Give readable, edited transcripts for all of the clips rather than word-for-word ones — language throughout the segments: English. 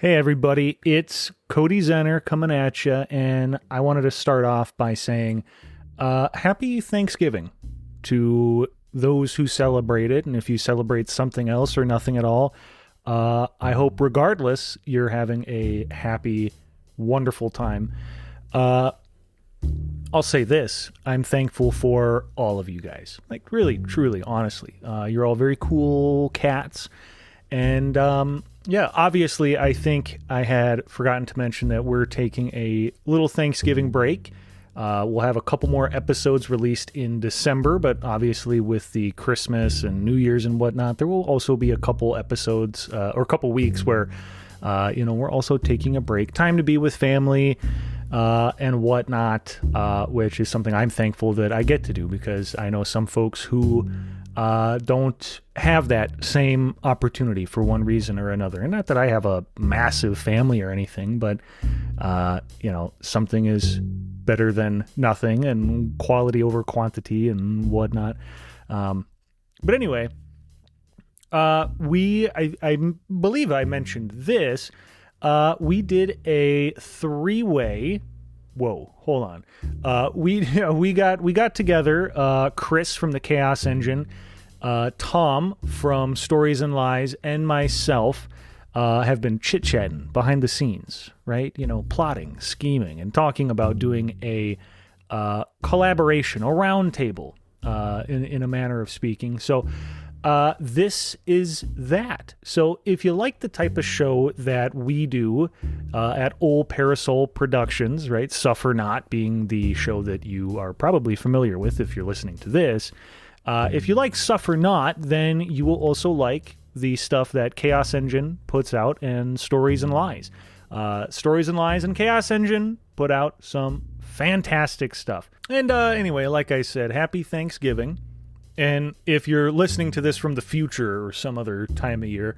Hey everybody, it's Cody Zenner coming at you, and I wanted to start off by saying happy Thanksgiving to those who celebrate it, and if you celebrate something else or nothing at all, I hope regardless you're having a happy, wonderful time. I'll say this, I'm thankful for all of you guys, like really, truly, honestly. You're all very cool cats, and yeah, obviously, I think I had forgotten to mention that we're taking a little Thanksgiving break. We'll have a couple more episodes released in December, but obviously with the Christmas and New Year's and whatnot, there will also be a couple episodes or a couple weeks where, we're also taking a break. Time to be with family and whatnot, which is something I'm thankful that I get to do because I know some folks who don't have that same opportunity for one reason or another. And not that I have a massive family or anything, but, something is better than nothing and quality over quantity and whatnot. But anyway, I believe I mentioned this. We did a 3-way. Whoa, hold on. We got together, Chris from the Chaos Engine, Tom from Stories and Lies, and myself have been chit-chatting behind the scenes, right? Plotting, scheming, and talking about doing a collaboration, a round table, in a manner of speaking. So this is that. So if you like the type of show that we do at Old Parasol Productions, right? Suffer Not being the show that you are probably familiar with if you're listening to this. If you like Suffer Not, then you will also like the stuff that Chaos Engine puts out and Stories and Lies. Stories and Lies and Chaos Engine put out some fantastic stuff. And anyway, like I said, happy Thanksgiving. And if you're listening to this from the future or some other time of year,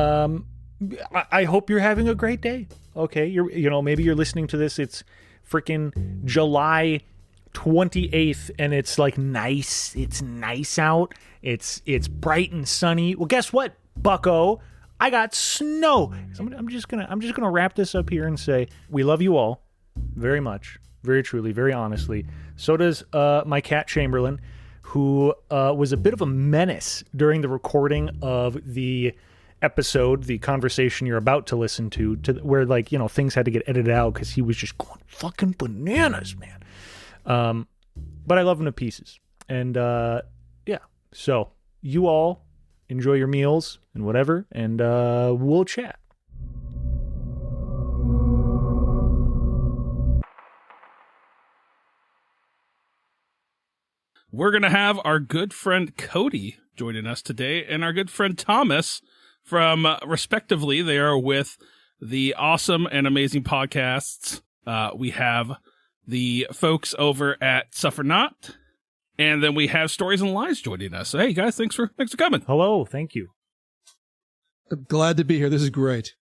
I hope you're having a great day. Okay, maybe you're listening to this. It's freaking July 28th, and it's like nice. It's nice out. It's bright and sunny. Well, guess what, Bucko? I got snow. So I'm just gonna wrap this up here and say we love you all very much, very truly, very honestly. So does my cat Chamberlain, who was a bit of a menace during the recording of the episode, the conversation you're about to listen to where, things had to get edited out because he was just going fucking bananas, man. But I love him to pieces. And, yeah. So, you all enjoy your meals and whatever, and we'll chat. We're going to have our good friend Cody joining us today and our good friend Thomas from, respectively, they are with the awesome and amazing podcasts. We have the folks over at Suffer Not, and then we have Stories and Lies joining us. So, hey, guys, thanks for coming. Hello, thank you. I'm glad to be here. This is great.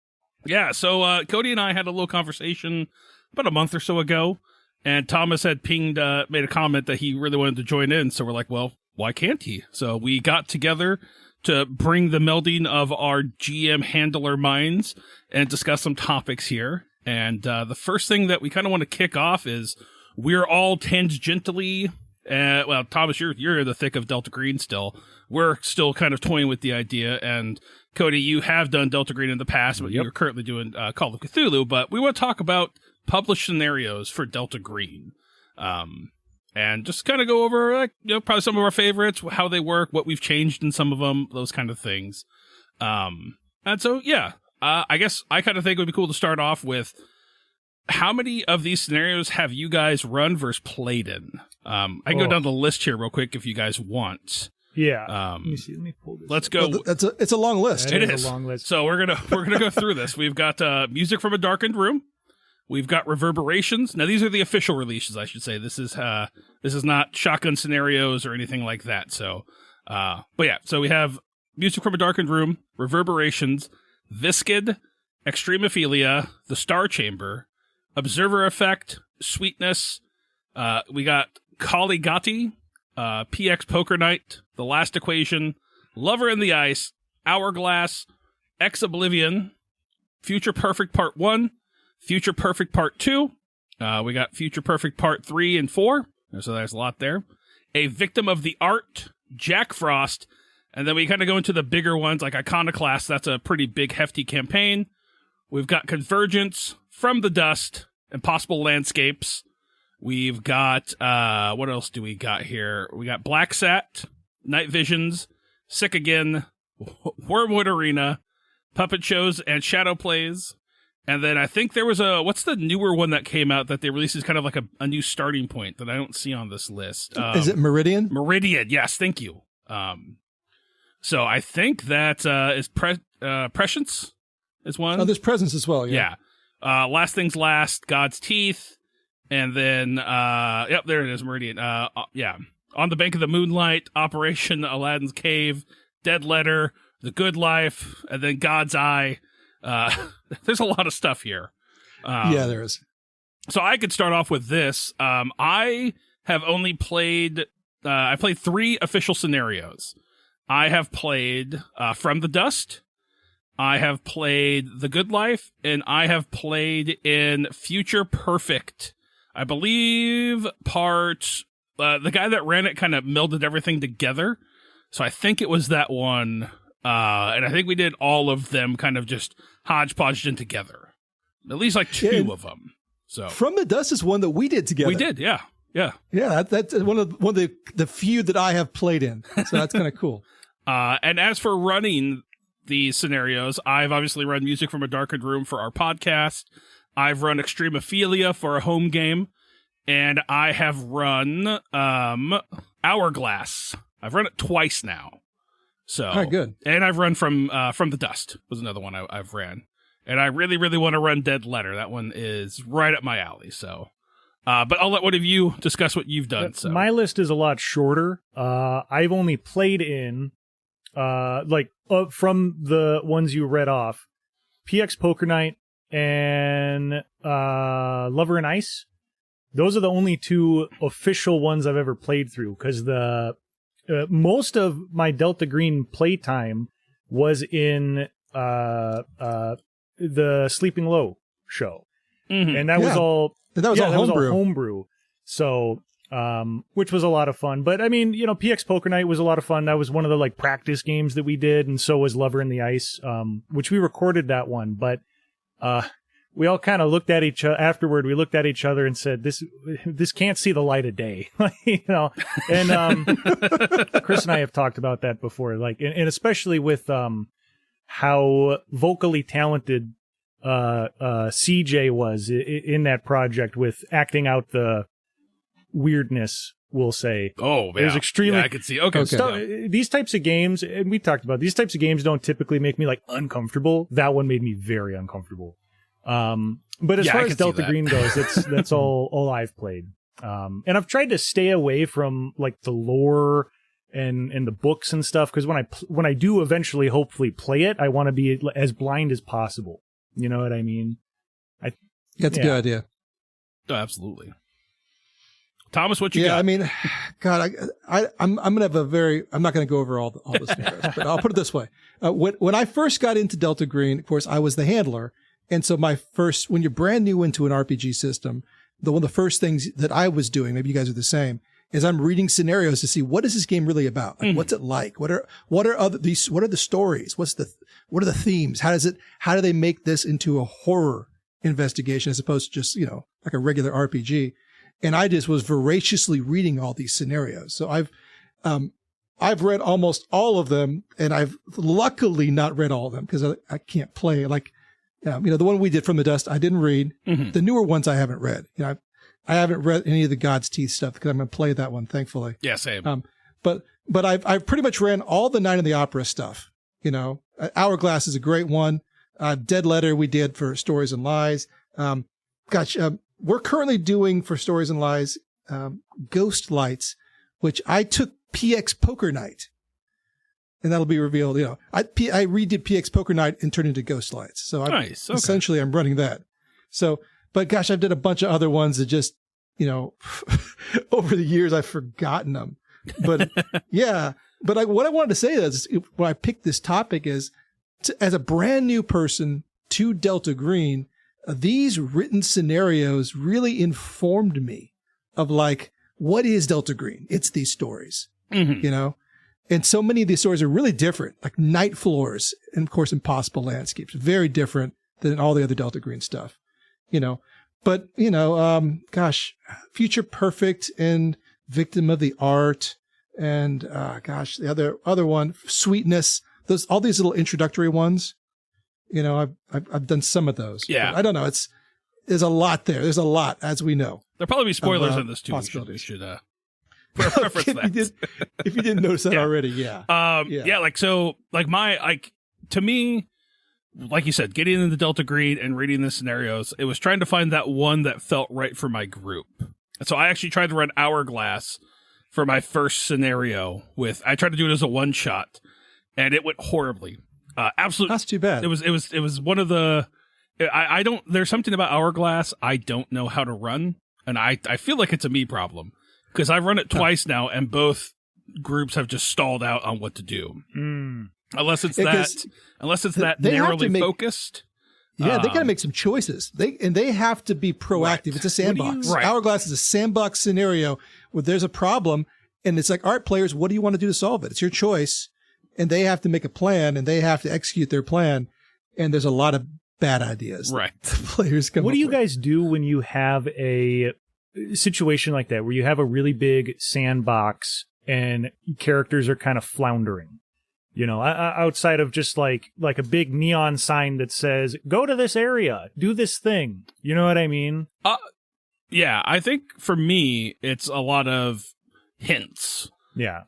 Yeah, so Cody and I had a little conversation about a month or so ago. And Thomas had made a comment that he really wanted to join in. So we're like, well, why can't he? So we got together to bring the melding of our GM handler minds and discuss some topics here. And the first thing that we kind of want to kick off is we're all tangentially, well, Thomas, you're in the thick of Delta Green still. We're still kind of toying with the idea. And Cody, you have done Delta Green in the past, but you're currently doing Call of Cthulhu. But we want to talk about published scenarios for Delta Green, and just kind of go over probably some of our favorites, how they work, what we've changed in some of them, those kind of things. And so I guess I kind of think it would be cool to start off with how many of these scenarios have you guys run versus played in? I can go down the list here real quick if you guys want. Yeah. Let me pull this. Let's go. Well, it's a long list. It is a long list. So we're gonna go through this. We've got Music from a Darkened Room. We've got Reverberations. Now, these are the official releases, I should say. This is not shotgun scenarios or anything like that. So, but yeah. So we have Music from a Darkened Room, Reverberations, Viscid, Extremophilia, The Star Chamber, Observer Effect, Sweetness. We got Kali Gati, PX Poker Night, The Last Equation, Lover in the Ice, Hourglass, Ex Oblivion, Future Perfect Part 1, Future Perfect Part 2. We got Future Perfect Part 3 and 4. So there's a lot there. A Victim of the Art, Jack Frost. And then we kind of go into the bigger ones like Iconoclast. That's a pretty big, hefty campaign. We've got Convergence, From the Dust, Impossible Landscapes. We've got, what else do we got here? We got Black Sat, Night Visions, Sick Again, Wormwood Arena, Puppet Shows, and Shadow Plays. And then I think there was what's the newer one that came out that they released as kind of like a new starting point that I don't see on this list? Is it Meridian? Meridian, yes, thank you. So I think that is Prescience is one. Oh, there's Presence as well, yeah. Last Things Last, God's Teeth, and then, yep, there it is, Meridian. Yeah. On the Bank of the Moonlight, Operation Aladdin's Cave, Dead Letter, The Good Life, and then God's Eye. There's a lot of stuff here. Yeah, there is. So I could start off with this. I have only played, I played 3 official scenarios. I have played From the Dust, I have played The Good Life, and I have played in Future Perfect. I believe the guy that ran it kind of melded everything together. So I think it was that one. And I think we did all of them kind of just hodgepodged in together. At least like 2 of them. So From the Dust is one that we did together. We did, yeah. Yeah. Yeah, that's one of the few that I have played in. So that's kind of cool. And as for running the scenarios, I've obviously run Music from a Darkened Room for our podcast. I've run Extremophilia for a home game. And I have run Hourglass. I've run it twice now. So good. And I've run from the Dust was another one I've ran. And I really, really want to run Dead Letter. That one is right up my alley. So, but I'll let one of you discuss what you've done. So my list is a lot shorter. I've only played in, from the ones you read off, PX Poker Night and Lover and Ice. Those are the only 2 official ones I've ever played through, because most of my Delta Green playtime was in the Sleeping Low show, and that was all homebrew. So, which was a lot of fun. But I mean, PX Poker Night was a lot of fun. That was one of the practice games that we did, and so was Lover in the Ice, which we recorded that one. But we all kind of looked at each other afterward. We looked at each other and said, "This can't see the light of day," And Chris and I have talked about that before, and especially with how vocally talented CJ was in that project with acting out the weirdness. We'll say, oh, yeah. It was extremely. Yeah, I could see. Okay. These types of games, and we talked about these types of games, don't typically make me uncomfortable. That one made me very uncomfortable. But as far as Delta Green goes, that's all I've played. And I've tried to stay away from the lore and the books and stuff, because when I do eventually hopefully play it, I want to be as blind as possible. You know what I mean? That's a good idea. Oh, absolutely. Thomas, what you got? Yeah, I mean, God, I'm gonna have I'm not gonna go over all the scenarios, but I'll put it this way: when I first got into Delta Green, of course, I was the handler. And so when you're brand new into an RPG system, one of the first things that I was doing, maybe you guys are the same, is I'm reading scenarios to see what is this game really about? What's it like? What are the stories? What are the themes? How do they make this into a horror investigation as opposed to just, like a regular RPG? And I just was voraciously reading all these scenarios. So I've read almost all of them, and I've luckily not read all of them because I can't play the one we did From the Dust, I didn't read. Mm-hmm. The newer ones I haven't read. I haven't read any of the God's Teeth stuff because I'm going to play that one, thankfully. Yeah, same. But I've pretty much ran all the Night in the Opera stuff. Hourglass is a great one. Dead Letter we did for Stories and Lies. We're currently doing for Stories and Lies Ghost Lights, which I took PX Poker Night. And that'll be revealed. I redid PX Poker Night and turned into Ghost Lights. So nice. Okay. Essentially I'm running that. So, but gosh, I've done a bunch of other ones that just, over the years I've forgotten them. But yeah, but what I wanted to say is when I picked this topic is as a brand new person to Delta Green, these written scenarios really informed me of like, what is Delta Green? It's these stories, you know? And so many of these stories are really different, like Night Floors and of course Impossible Landscapes, very different than all the other Delta Green stuff, you know? But, you know, Future Perfect and Victim of the Art and, the other one, Sweetness, all these little introductory ones, you know, I've done some of those. Yeah. But I don't know. There's a lot there. There's a lot, as we know. There'll probably be spoilers in this too. We should preference that. If you didn't notice that already, yeah. To me, like you said, getting into Delta Green and reading the scenarios, it was trying to find that one that felt right for my group. And so I actually tried to run Hourglass for my first scenario I tried to do it as a one shot, and it went horribly. Absolutely. That's too bad. It was one of the, there's something about Hourglass I don't know how to run. And I feel like it's a me problem because I've run it twice now and both groups have just stalled out on what to do. Unless it's that narrowly focused. Yeah, they got to make some choices. They have to be proactive. Right. It's a sandbox. Hourglass is a sandbox scenario where there's a problem and it's like, all right, players, what do you want to do to solve it? It's your choice. And they have to make a plan and they have to execute their plan. And there's a lot of bad ideas. Right. The players come What do you with. guys do when you have a situation like that, where you have a really big sandbox and characters are kind of floundering? You know, outside of just like a big neon sign that says, go to this area, do this thing. You know what I mean? Yeah, I think for me, it's a lot of hints. Yeah.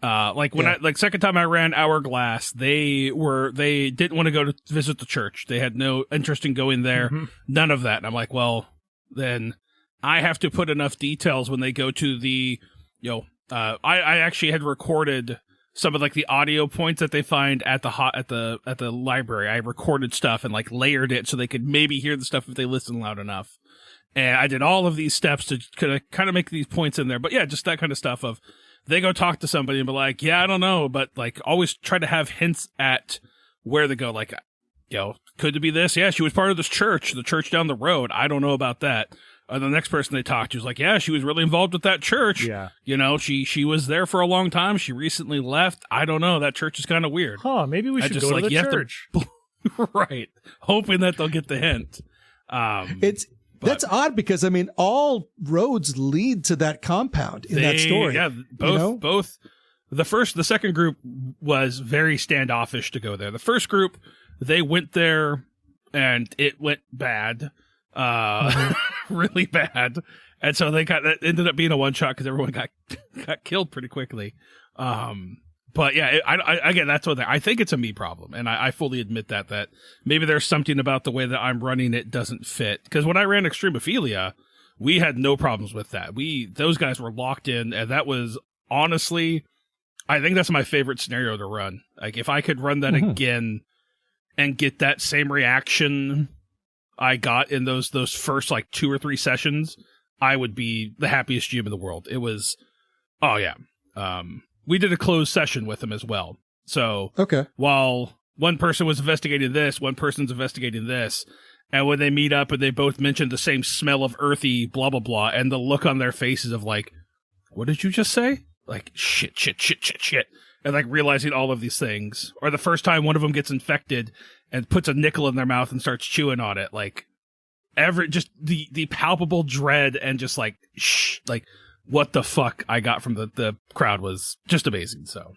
Second time I ran Hourglass, they didn't want to go to visit the church. They had no interest in going there. Mm-hmm. None of that. And I'm like, well, then I have to put enough details when they go to the, I actually had recorded some of like the audio points that they find at the library. I recorded stuff and like layered it so they could maybe hear the stuff if they listen loud enough. And I did all of these steps to kind of make these points in there. But yeah, just that kind of stuff of they go talk to somebody and be like, yeah, I don't know, but like always try to have hints at where they go. Like, could it be this? Yeah, she was part of this church, the church down the road. I don't know about that. The next person they talked to was like, yeah, she was really involved with that church. Yeah. She was there for a long time. She recently left. I don't know. That church is kind of weird. Huh, maybe we should go to the church. Right. Hoping that they'll get the hint. That's odd because, I mean, all roads lead to that compound in that story. Yeah, both. The second group was very standoffish to go there. The first group, they went there and it went bad. Really bad. And so that ended up being a one shot because everyone got killed pretty quickly. But yeah, again, that's what I think it's a me problem. And I fully admit that maybe there's something about the way that I'm running it doesn't fit. Because when I ran Extremophilia, we had no problems with that. Those guys were locked in. And that was honestly, I think that's my favorite scenario to run. Like if I could run that again and get that same reaction I got in those first like 2 or 3 sessions, I would be the happiest GM in the world. It was, oh yeah. We did a closed session with them as well. So while one person was investigating this, one person's investigating this, and when they meet up and they both mention the same smell of earthy blah, blah, blah, and the look on their faces of like, what did you just say? Like, shit. And like realizing all of these things. Or the first time one of them gets infected and puts a nickel in their mouth and starts chewing on it. Like, just the palpable dread and just like, like, what the fuck I got from the crowd was just amazing. So,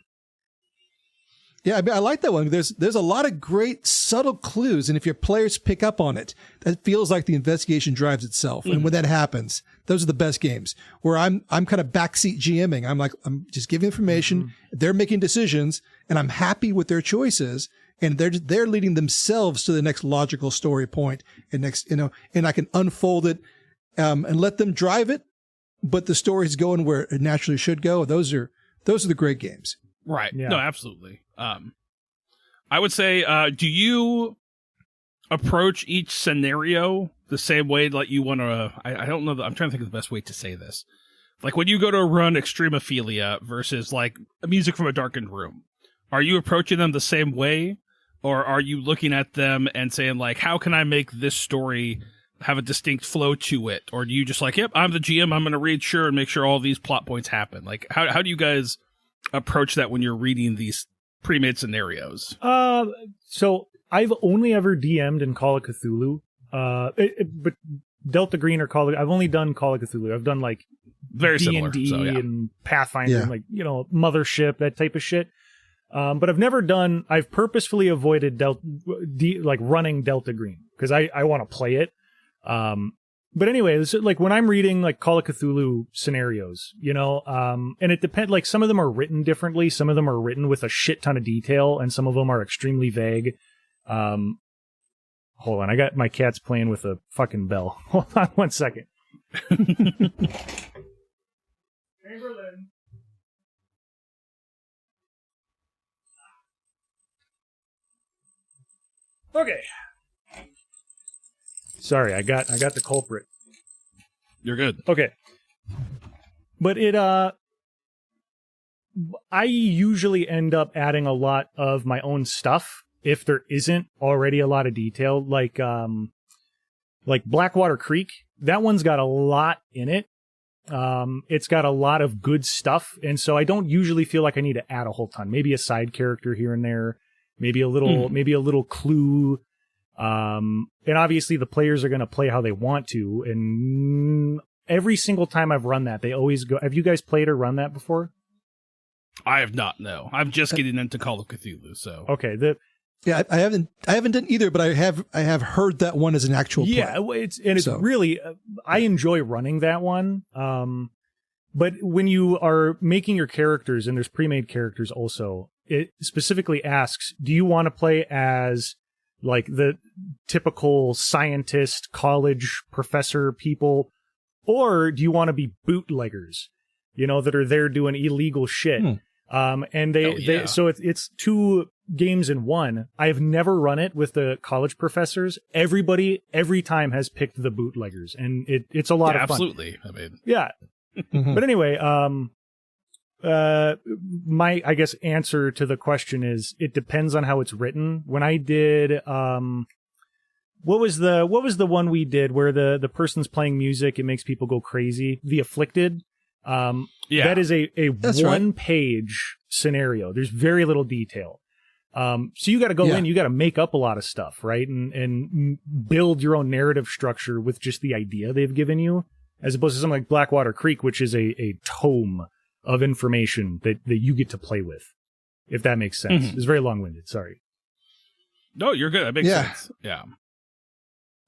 yeah, I mean, I like that one. There's a lot of great subtle clues, and if your players pick up on it, that feels like the investigation drives itself. And when that happens, those are the best games. Where I'm kind of backseat GMing. I'm just giving information. They're making decisions, and I'm happy with their choices. And they're leading themselves to the next logical story point, and and I can unfold it and let them drive it. But the story's going where it naturally should go. Those are the great games. Right. Yeah. No, absolutely. I would say, do you approach each scenario the same way that you want to, I don't know, I'm trying to think of the best way to say this. Like when you go to run Extremophilia versus like music from a darkened room, are you approaching them the same way? Or are you looking at them and saying, like, how can I make this story have a distinct flow to it? Or do you just like, yep, I'm the GM, I'm going to read sure and make sure all these plot points happen? Like, how do you guys approach that when you're reading these pre-made scenarios? So I've only ever DM'd in Call of Cthulhu. But Delta Green or I've only done Call of Cthulhu. I've done like very similar D&D so, yeah. and Pathfinder and like, you know, Mothership, that type of shit. But I've purposefully avoided running Delta Green because I want to play it. But anyway, this is like when I'm reading like Call of Cthulhu scenarios, you know, and it depends, like some of them are written differently. Some of them are written with a shit ton of detail and some of them are extremely vague. Hold on. I got my cat's playing with a fucking bell. Hold on 1 second. Chamberlain. Okay. Sorry, I got the culprit. You're good. Okay. But I usually end up adding a lot of my own stuff if there isn't already a lot of detail, like Blackwater Creek. That one's got a lot in it. It's got a lot of good stuff, and so I don't usually feel like I need to add a whole ton. Maybe a side character here and there, maybe a little clue. And obviously the players are going to play how they want to, and every single time I've run that, they always go. Have you guys played or run that before? I have not. No, I'm just getting into Call of Cthulhu. So okay, I haven't done either, but I have heard that one as an actual play. Yeah, it's really I enjoy running that one. But when you are making your characters, and there's pre-made characters also, it specifically asks, do you want to play as like the typical scientist, college professor people, or do you want to be bootleggers, you know, that are there doing illegal shit? And they so it's two games in one. I've never run it with the college professors. Everybody every time has picked the bootleggers, and it's a lot of fun. Absolutely. I mean, yeah. But anyway, my, I guess, answer to the question is it depends on how it's written. When I did, what was the one we did where the person's playing music, it makes people go crazy? The Afflicted. That is a one-page scenario. There's very little detail. So you got to go in, you got to make up a lot of stuff, right? And build your own narrative structure with just the idea they've given you, as opposed to something like Blackwater Creek, which is a tome of information that you get to play with, if that makes sense. It's very long-winded. Sorry. No, you're good. That makes sense. Yeah.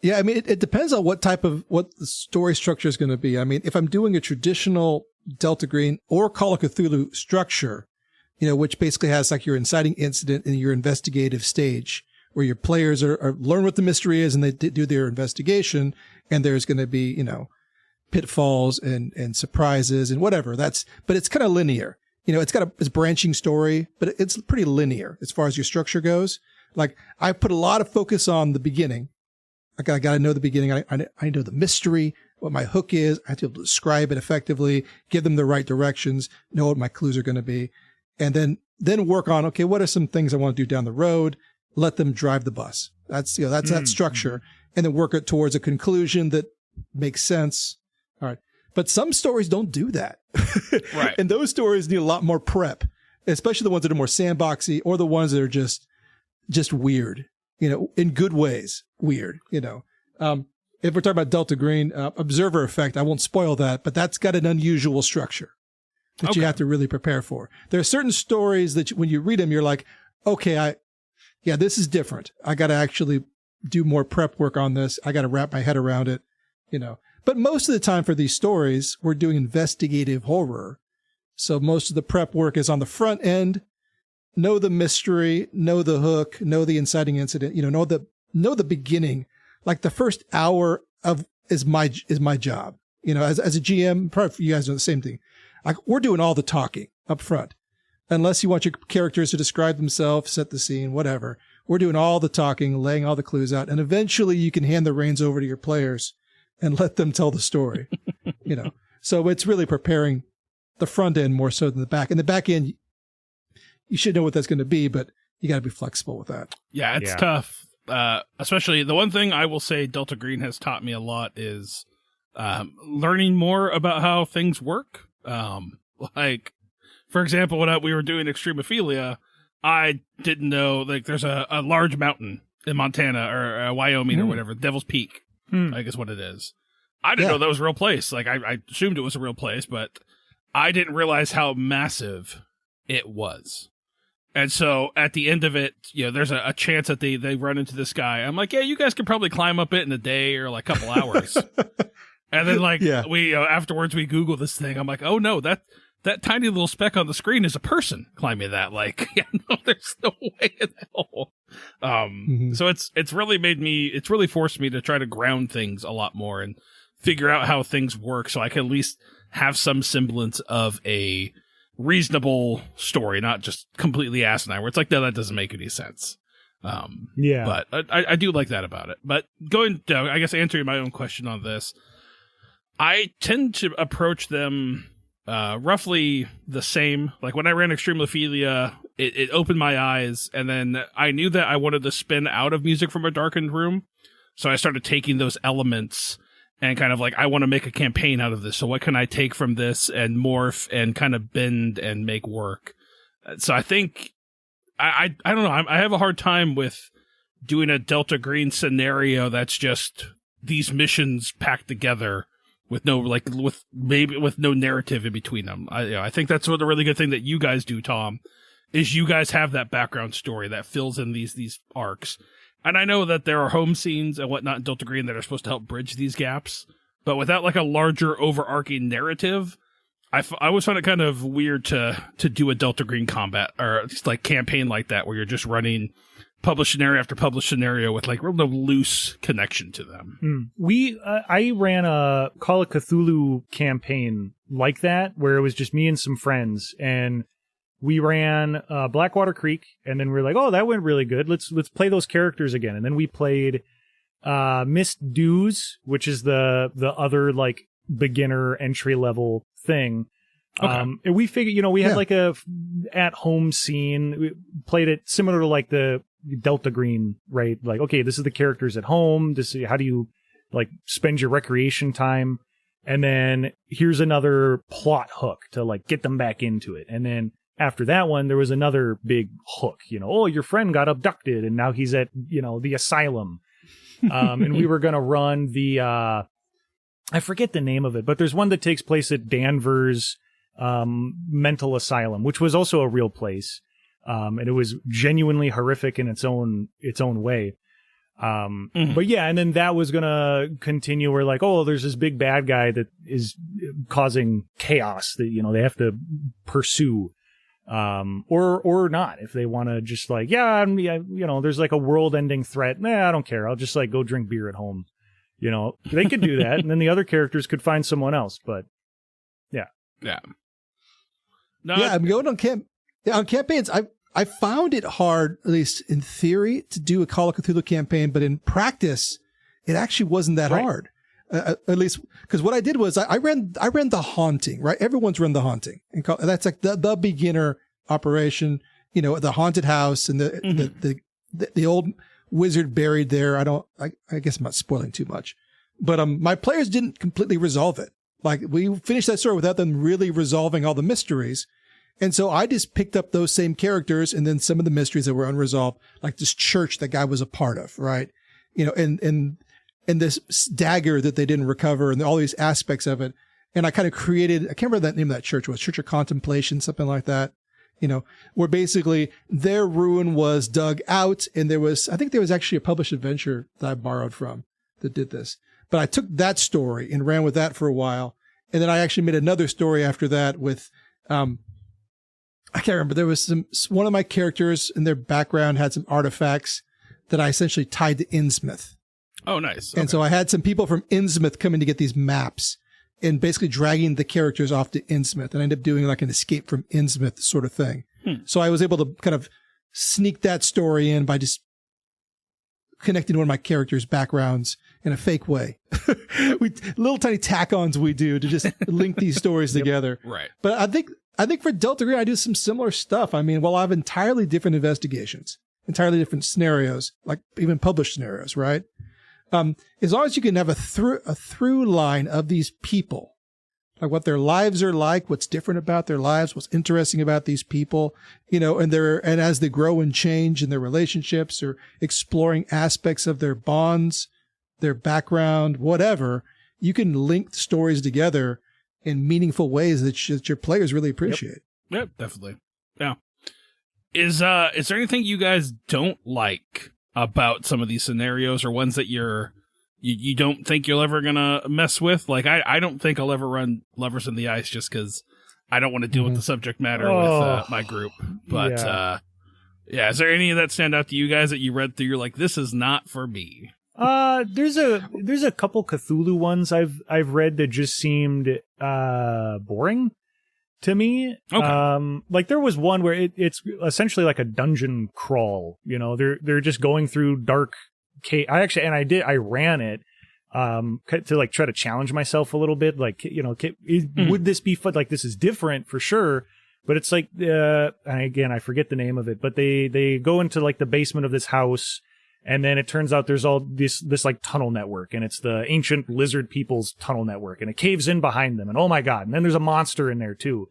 Yeah, I mean, it depends on what the story structure is going to be. I mean, if I'm doing a traditional Delta Green or Call of Cthulhu structure, you know, which basically has like your inciting incident and your investigative stage, where your players are learn what the mystery is and they do their investigation, and there's going to be, you know, pitfalls and surprises and whatever. But it's kind of linear. You know, it's branching story, but it's pretty linear as far as your structure goes. Like, I put a lot of focus on the beginning. I got to know the beginning. I know the mystery, what my hook is. I have to be able to describe it effectively, give them the right directions, know what my clues are going to be, and then work on, okay, what are some things I want to do down the road? Let them drive the bus. That's that structure, and then work it towards a conclusion that makes sense. All right. But some stories don't do that. Right. And those stories need a lot more prep, especially the ones that are more sandboxy or the ones that are just weird, you know, in good ways, weird, you know. If we're talking about Delta Green, Observer Effect, I won't spoil that, but that's got an unusual structure that you have to really prepare for. There are certain stories that when you read them, you're like, okay, this is different. I got to actually do more prep work on this. I got to wrap my head around it, you know. But most of the time for these stories, we're doing investigative horror. So most of the prep work is on the front end. Know the mystery, know the hook, know the inciting incident, you know the beginning. Like the first hour is my job. You know, as a GM, probably you guys know the same thing. Like, we're doing all the talking up front. Unless you want your characters to describe themselves, set the scene, whatever. We're doing all the talking, laying all the clues out, and eventually you can hand the reins over to your players and let them tell the story. You know, so it's really preparing the front end more so than the back. And the back end, you should know what that's going to be, but you got to be flexible with that. Yeah, it's tough. Especially the one thing I will say Delta Green has taught me a lot is learning more about how things work. Like, for example, when we were doing Extremophilia, I didn't know, like, there's a large mountain in Montana or Wyoming or whatever, Devil's Peak, I guess what it is. I didn't know that was a real place. Like, I assumed it was a real place, but I didn't realize how massive it was. And so at the end of it, there's a chance that they run into this guy. I'm like, yeah, you guys could probably climb up it in a day or like a couple hours. And then we afterwards we Google this thing. I'm like, oh no, that tiny little speck on the screen is a person climbing that. Like, no, there's no way in hell. So it's really forced me to try to ground things a lot more and figure out how things work so I can at least have some semblance of a reasonable story, not just completely asinine where it's like, no, that doesn't make any sense. But I do like that about it. But I guess answering my own question on this, I tend to approach them roughly the same. Like when I ran Extremophilia, it opened my eyes, and then I knew that I wanted to spin out of music from a darkened room. So I started taking those elements and kind of like, I want to make a campaign out of this. So what can I take from this and morph and kind of bend and make work? So I think, I don't know, I have a hard time with doing a Delta Green scenario that's just these missions packed together with no no narrative in between them. I think that's what the really good thing that you guys do, Tom, is you guys have that background story that fills in these arcs. And I know that there are home scenes and whatnot in Delta Green that are supposed to help bridge these gaps, but without like a larger overarching narrative, I always find it kind of weird to do a Delta Green combat or just like campaign like that where you're just running published scenario after published scenario with like real no loose connection to them. I ran a Call of Cthulhu campaign like that where it was just me and some friends, and we ran Blackwater Creek, and then we were like, oh, that went really good. Let's play those characters again. And then we played Miss Dews, which is the other like beginner entry level thing. Okay. And we figured, we had like a at home scene. We played it similar to like the Delta Green, right? Like, okay, this is the characters at home. This is how do you like spend your recreation time? And then here's another plot hook to like get them back into it. And then after that one, there was another big hook, oh, your friend got abducted and now he's at, the asylum. And we were going to run the, I forget the name of it, but there's one that takes place at Danvers mental asylum, which was also a real place. And it was genuinely horrific in its own way. But yeah, and then that was going to continue where like, oh, there's this big bad guy that is causing chaos that, they have to pursue. Or not, if they want to just like, there's like a world ending threat. I don't care. I'll just like go drink beer at home. They could do that. And then the other characters could find someone else, but yeah. Yeah. No, I'm going on on campaigns. I found it hard, at least in theory, to do a Call of Cthulhu campaign, but in practice, it actually wasn't that hard. At least, because what I did was I ran the Haunting, right? Everyone's run the Haunting, and that's like the beginner operation. The haunted house and the old wizard buried there. I guess I'm not spoiling too much, but my players didn't completely resolve it. Like we finished that story without them really resolving all the mysteries. And so I just picked up those same characters and then some of the mysteries that were unresolved, like this church that guy was a part of, right? And this dagger that they didn't recover and all these aspects of it. And I kind of created, I can't remember the name of that church was, Church of Contemplation, something like that, where basically their ruin was dug out. And I think there was actually a published adventure that I borrowed from that did this. But I took that story and ran with that for a while. And then I actually made another story after that with, I can't remember. There was one of my characters in their background had some artifacts that I essentially tied to Innsmouth. Oh, nice. Okay. And so I had some people from Innsmouth coming to get these maps and basically dragging the characters off to Innsmouth. And I ended up doing like an escape from Innsmouth sort of thing. So I was able to kind of sneak that story in by just connecting one of my characters' backgrounds in a fake way. Little tiny tack-ons we do to just link these stories together. Right. But I think I think for Delta Green, I do some similar stuff. I mean, well, I have entirely different investigations, entirely different scenarios, like even published scenarios, right? As long as you can have a through line of these people, like what their lives are like, what's different about their lives, what's interesting about these people, you know, and as they grow and change in their relationships or exploring aspects of their bonds, their background, whatever, you can link the stories together in meaningful ways that your players really appreciate. Yep, definitely. Yeah. Is there anything you guys don't like about some of these scenarios, or ones that you don't think you're ever gonna mess with? Like, I don't think I'll ever run Lovers in the Ice just because I don't want to deal with the subject matter with my group. But yeah, is there any of that stand out to you guys that you read through? You're like, this is not for me. There's a couple Cthulhu ones I've read that just seemed boring to me. Okay. Like there was one where it's essentially like a dungeon crawl. You know, they're just going through dark cave. I ran it to like try to challenge myself a little bit. Like, you know, would this be fun? Like, this is different for sure. But it's like, again, I forget the name of it, but they go into like the basement of this house. And then it turns out there's all this like tunnel network, and it's the ancient lizard people's tunnel network, and it caves in behind them. And oh my God. And then there's a monster in there too.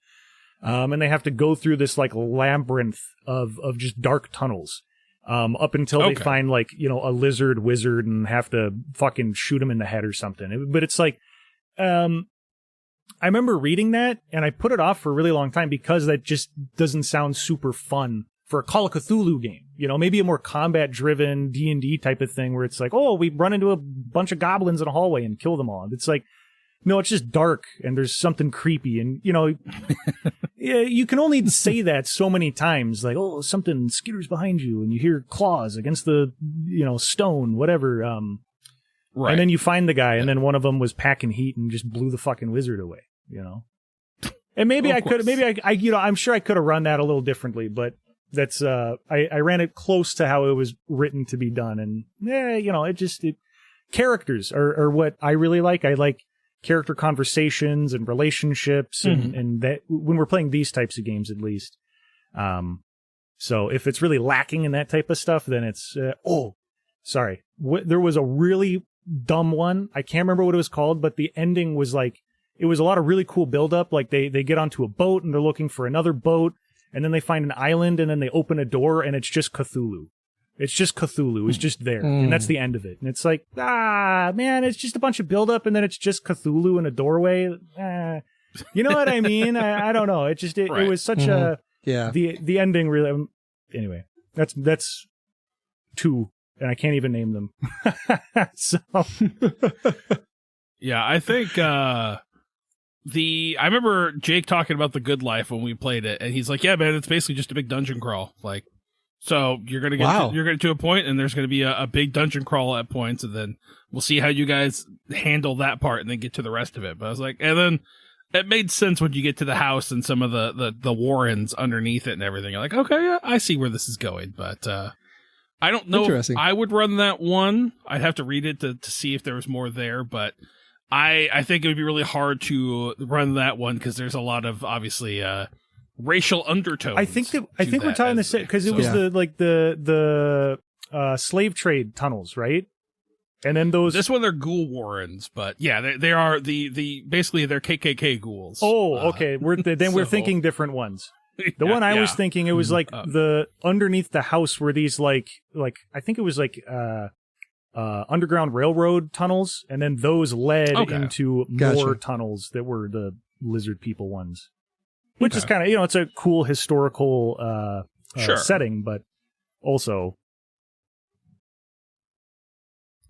And they have to go through this like labyrinth of just dark tunnels, up until they find like, you know, a lizard wizard and have to fucking shoot him in the head or something. But it's like, I remember reading that and I put it off for a really long time because that just doesn't sound super fun for a Call of Cthulhu game. You know, maybe a more combat-driven D&D type of thing where it's like, oh, we run into a bunch of goblins in a hallway and kill them all. It's like, no, it's just dark and there's something creepy. And, you know, yeah, you can only say that so many times. Like, oh, something skitters behind you and you hear claws against the, you know, stone, whatever. Right. And then you find the guy and then one of them was packing heat and just blew the fucking wizard away, you know? And maybe you know, I'm sure I could have run that a little differently, but that's I ran it close to how it was written to be done, and you know, characters are what I really like. I like character conversations and relationships, and that when we're playing these types of games, at least. So if it's really lacking in that type of stuff, then it's sorry. There was a really dumb one. I can't remember what it was called, but the ending was like, it was a lot of really cool buildup. Like they get onto a boat and they're looking for another boat. And then they find an island, and then they open a door, and it's just Cthulhu. It's just Cthulhu. It's just there. And that's the end of it. And it's like, man, it's just a bunch of buildup, and then it's just Cthulhu in a doorway. You know what I mean? I don't know. It was such a... Yeah. The ending really... Anyway, that's two, and I can't even name them. So... Yeah, I think... I remember Jake talking about The Good Life when we played it, and he's like, yeah, man, it's basically just a big dungeon crawl. Like, so you're going to get to a point, and there's going to be a big dungeon crawl at points, and then we'll see how you guys handle that part and then get to the rest of it. But I was like, and then it made sense when you get to the house and some of the warrens underneath it and everything. You're like, okay, yeah, I see where this is going. But I don't know if I would run that one. I'd have to read it to see if there was more there, but I think it would be really hard to run that one because there's a lot of obviously racial undertones. I think we're talking the same because it was the slave trade tunnels, right? And then this one they're ghoul warrens, but yeah, they are the basically they're KKK ghouls. Oh, okay. We're thinking different ones. The one I was thinking, it was like the underneath the house were these like I think it was like underground railroad tunnels, and then those led into more tunnels that were the lizard people ones, which is kind of, you know, it's a cool historical setting, but also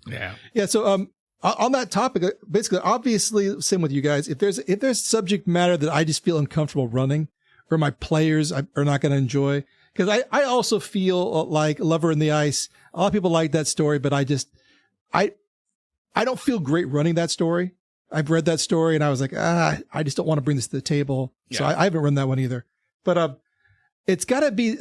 yeah. So on that topic, basically, obviously, same with you guys. If there's subject matter that I just feel uncomfortable running, or my players are not going to enjoy, because I also feel like Lover in the Ice. A lot of people like that story, but I don't feel great running that story. I've read that story and I was like, I just don't want to bring this to the table. Yeah. So I haven't run that one either. But it's got to be,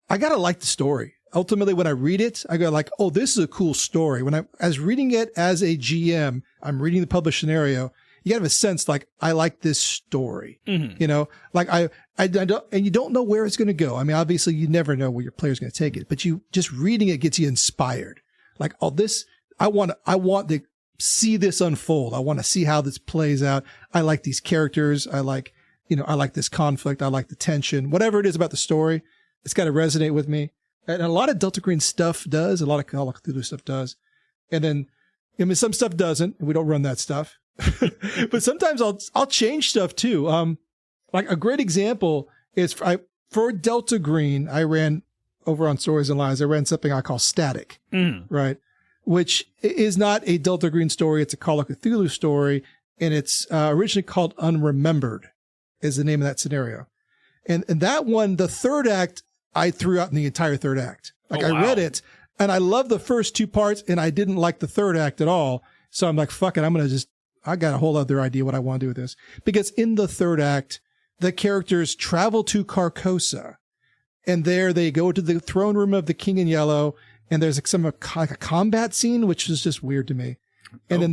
I got to like the story. Ultimately, when I read it, I go like, oh, this is a cool story. When I was reading it as a GM, I'm reading the published scenario. you gotta have a sense like, I like this story, Mm-hmm. you know, like I don't, and you don't know where it's going to go. I mean, obviously you never know where your player's going to take it, but you just reading it gets you inspired. Like, oh, this, I want to see this unfold. I want to see how this plays out. I like these characters. I like this conflict. I like the tension, whatever it is about the story. It's got to resonate with me. And a lot of Delta Green stuff does. A lot of Call of Cthulhu stuff does. And then, I mean, some stuff doesn't, and we don't run that stuff. But sometimes I'll change stuff too. Like a great example is for Delta Green, I ran over on Stories and Lies. I ran something I call Static, right? Which is not a Delta Green story. It's a Call of Cthulhu story. And it's originally called Unremembered is the name of that scenario. And that one, the third act, I threw out in the entire third act. Like I read it and I love the first two parts and I didn't like the third act at all. So I'm like, fuck it. I got a whole other idea what I want to do with this. Because in the third act, the characters travel to Carcosa and there they go to the throne room of the King in Yellow. And there's like a combat scene, which is just weird to me. And then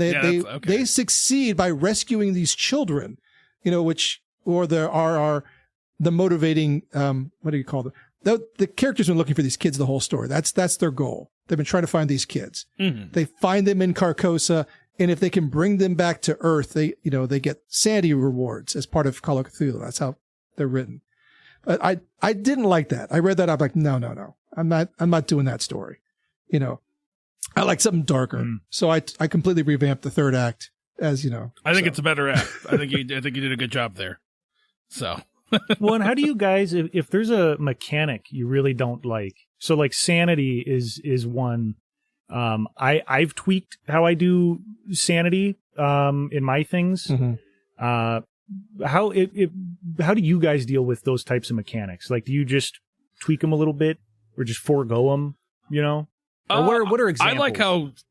they succeed by rescuing these children, you know, are the motivating, what do you call them? The characters have been looking for these kids the whole story. That's their goal. They've been trying to find these kids. Mm-hmm. They find them in Carcosa. And if they can bring them back to Earth, they get sanity rewards as part of Call of Cthulhu. That's how they're written. But I didn't like that. I read that. I'm like, no. I'm not doing that story. You know, I like something darker. So I completely revamped the third act as, you know. I think it's a better act. I think you did a good job there. So. Well, and how do you guys, if there's a mechanic you really don't like, so like sanity is one. I've tweaked how I do sanity in my things. Mm-hmm. How do you guys deal with those types of mechanics? Like, do you just tweak them a little bit or just forego them? You know, or what are examples?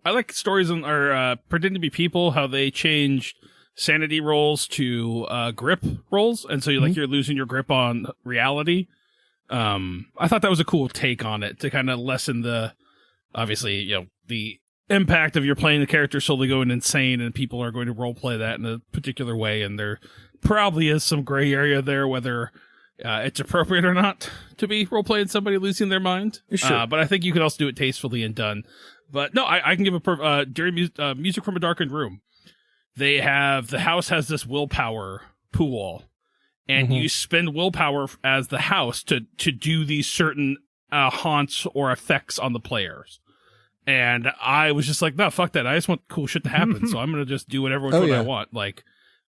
I like stories or Pretend to Be People, how they changed sanity rolls to grip rolls, and so you're losing your grip on reality. I thought that was a cool take on it to kind of lessen the. Obviously, you know, the impact of you're playing the character slowly going insane and people are going to role play that in a particular way. And there probably is some gray area there, whether it's appropriate or not to be role playing somebody losing their mind. Sure. But I think you can also do it tastefully and done. But no, I can give during Music from a Darkened Room, the house has this willpower pool and you spend willpower as the house to do these certain haunts or effects on the players. And I was just like, no, fuck that. I just want cool shit to happen. So I'm going to just do whatever I want. Like,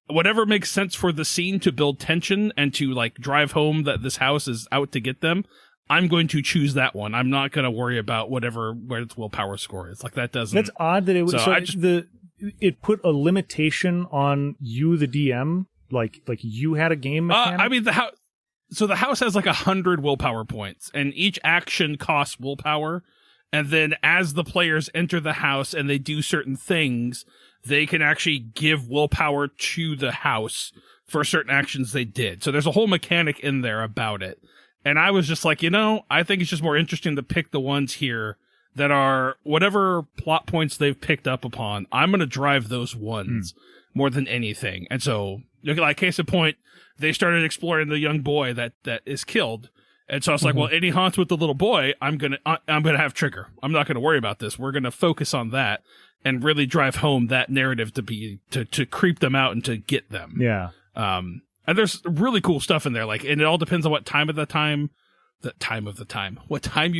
whatever makes sense for the scene to build tension and to, like, drive home that this house is out to get them, I'm going to choose that one. I'm not going to worry about where its willpower score is. Like, that doesn't... That's odd that it was... it put a limitation on you, the DM? Like you had a game mechanic? I mean, the house has, like, 100 willpower points, and each action costs willpower. And then as the players enter the house and they do certain things, they can actually give willpower to the house for certain actions they did. So there's a whole mechanic in there about it. And I was just like, I think it's just more interesting to pick the ones here that are whatever plot points they've picked up upon. I'm going to drive those ones more than anything. And so, like, case in point, they started exploring the young boy that is killed. And so I was like, well, any haunts with the little boy, I'm gonna have trigger. I'm not gonna worry about this. We're gonna focus on that and really drive home that narrative to creep them out and to get them. Yeah. And there's really cool stuff in there. Like, and it all depends on what time you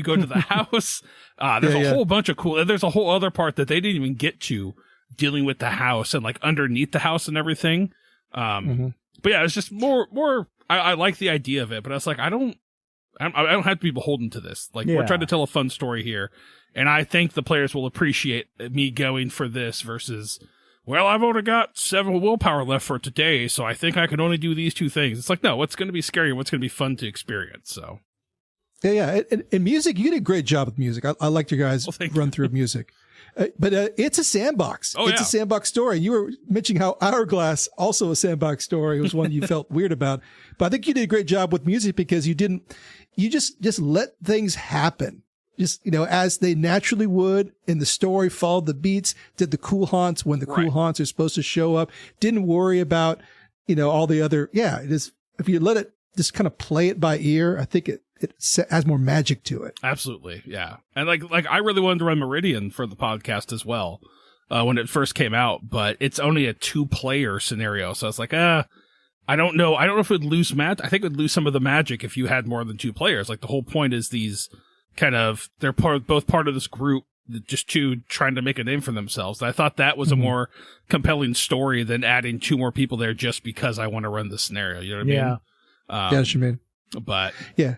go to the house. There's a whole bunch of cool. And there's a whole other part that they didn't even get to dealing with the house and like underneath the house and everything. But yeah, it's just more. I like the idea of it, but I was like, I don't have to be beholden to this. Like, we're trying to tell a fun story here. And I think the players will appreciate me going for this versus, well, I've only got 7 willpower left for today, so I think I can only do these 2 things. It's like, no, what's going to be scary and what's going to be fun to experience. So, yeah. And music, you did a great job with music. I liked your guys' run through of music. But it's a sandbox. It's a sandbox story. You were mentioning how Hourglass, also a sandbox story, was one you felt weird about. But I think you did a great job with music because you just let things happen. just, as they naturally would in the story, followed the beats, did the cool haunts when the cool haunts are supposed to show up, didn't worry about, all the other, it is, if you let it just kind of play it by ear, I think it has more magic to it. Absolutely. Yeah. And like I really wanted to run Meridian for the podcast as well, when it first came out, but it's only a 2-player scenario. So it's like, I don't know. I don't know if it would lose I think it would lose some of the magic if you had more than 2 players. Like the whole point is these they're both part of this group, just trying to make a name for themselves. I thought that was a more compelling story than adding 2 more people there just because I want to run the scenario. You know what I mean? Yeah, that's what you mean. But yeah,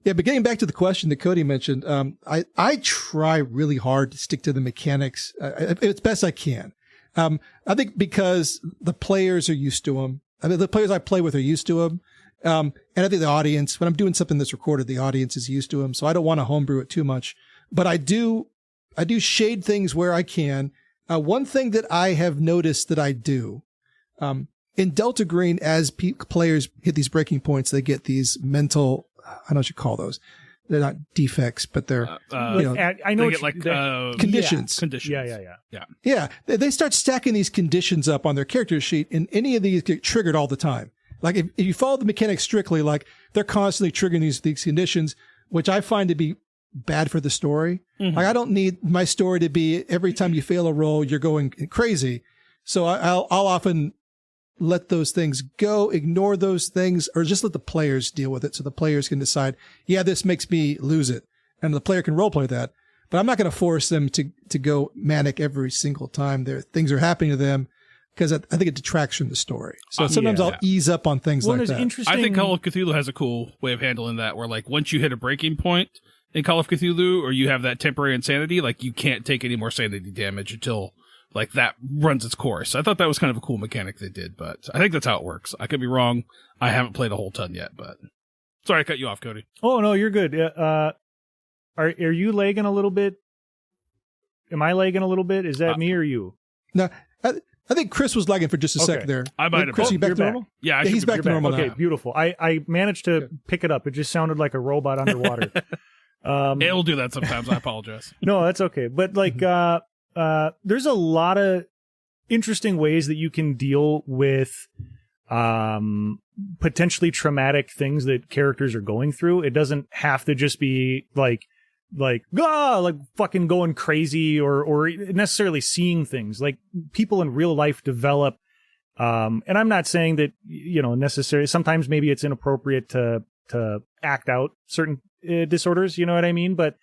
but getting back to the question that Cody mentioned, I try really hard to stick to the mechanics as best I can. I think because the players are used to them. I mean, the players I play with are used to them. And I think the audience, when I'm doing something that's recorded, the audience is used to them. So I don't want to homebrew it too much, but I do shade things where I can. One thing that I have noticed that I do, in Delta Green, as players hit these breaking points, they get these mental, I don't know what you call those. They're not defects, but they're, I know they get conditions. Conditions. Yeah. They start stacking these conditions up on their character sheet, and any of these get triggered all the time. Like if you follow the mechanics strictly, like they're constantly triggering these conditions, which I find to be bad for the story. Mm-hmm. Like I don't need my story to be every time you fail a roll, you're going crazy. So I'll often let those things go, ignore those things, or just let the players deal with it. So the players can decide, this makes me lose it. And the player can roleplay that, but I'm not going to force them to go manic every single time things are happening to them. Because I think it detracts from the story. So sometimes I'll ease up on things like that. I think Call of Cthulhu has a cool way of handling that, where like once you hit a breaking point in Call of Cthulhu, or you have that temporary insanity, like you can't take any more sanity damage until like that runs its course. I thought that was kind of a cool mechanic they did, but I think that's how it works. I could be wrong. I haven't played a whole ton yet, but sorry I cut you off, Cody. Oh no, you're good. Are you lagging a little bit? Am I lagging a little bit? Is that me or you? No. I think Chris was lagging for just a sec there. I might have Chris, been. you back to normal? Yeah, he's back to normal now. Okay, beautiful. I managed to pick it up. It just sounded like a robot underwater. It'll do that sometimes. I apologize. No, that's okay. But like, there's a lot of interesting ways that you can deal with potentially traumatic things that characters are going through. It doesn't have to just be like fucking going crazy or necessarily seeing things. Like people in real life develop, and I'm not saying that, necessarily, sometimes maybe it's inappropriate to act out certain disorders, you know what I mean? But,